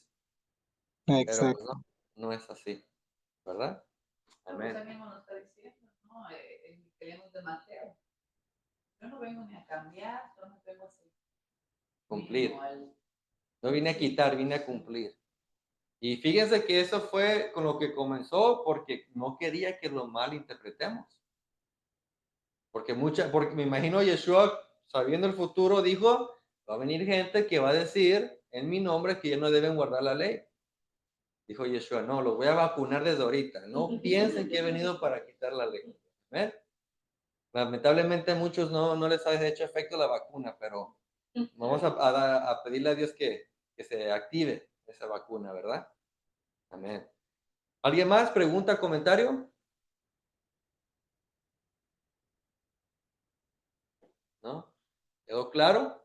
Pero pues exacto. no es así, ¿verdad? Pero pues Amén. ahí mismo nos está diciendo, ¿no? Queremos de Mateo. Yo no vengo ni a cambiar, yo no vengo a Cumplir. sino al No vine a quitar, vine a cumplir. Y fíjense que eso fue con lo que comenzó porque no quería que lo malinterpretemos. Porque me imagino Yeshua, sabiendo el futuro, dijo, va a venir gente que va a decir en mi nombre que ya no deben guardar la ley. Dijo Yeshua, no, los voy a vacunar desde ahorita. No piensen que he venido para quitar la ley. ¿Ven? Lamentablemente a muchos no les ha hecho efecto la vacuna, pero vamos a pedirle a Dios que se active esa vacuna, ¿verdad? Amén. ¿Alguien más? ¿Pregunta, comentario? ¿No? ¿Quedó claro?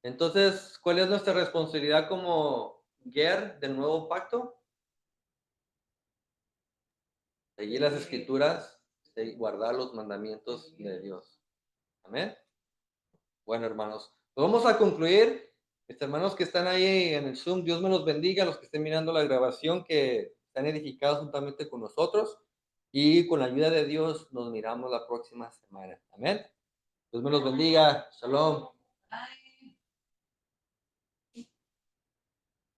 Entonces, ¿cuál es nuestra responsabilidad como Ger del nuevo pacto? Seguir las escrituras, guardar los mandamientos de Dios. Amén. Bueno, hermanos, pues vamos a concluir. Mis hermanos que están ahí en el Zoom, Dios me los bendiga. Los que estén mirando la grabación, que están edificados juntamente con nosotros. Y con la ayuda de Dios, nos miramos la próxima semana. Amén. Dios me los bendiga. Shalom.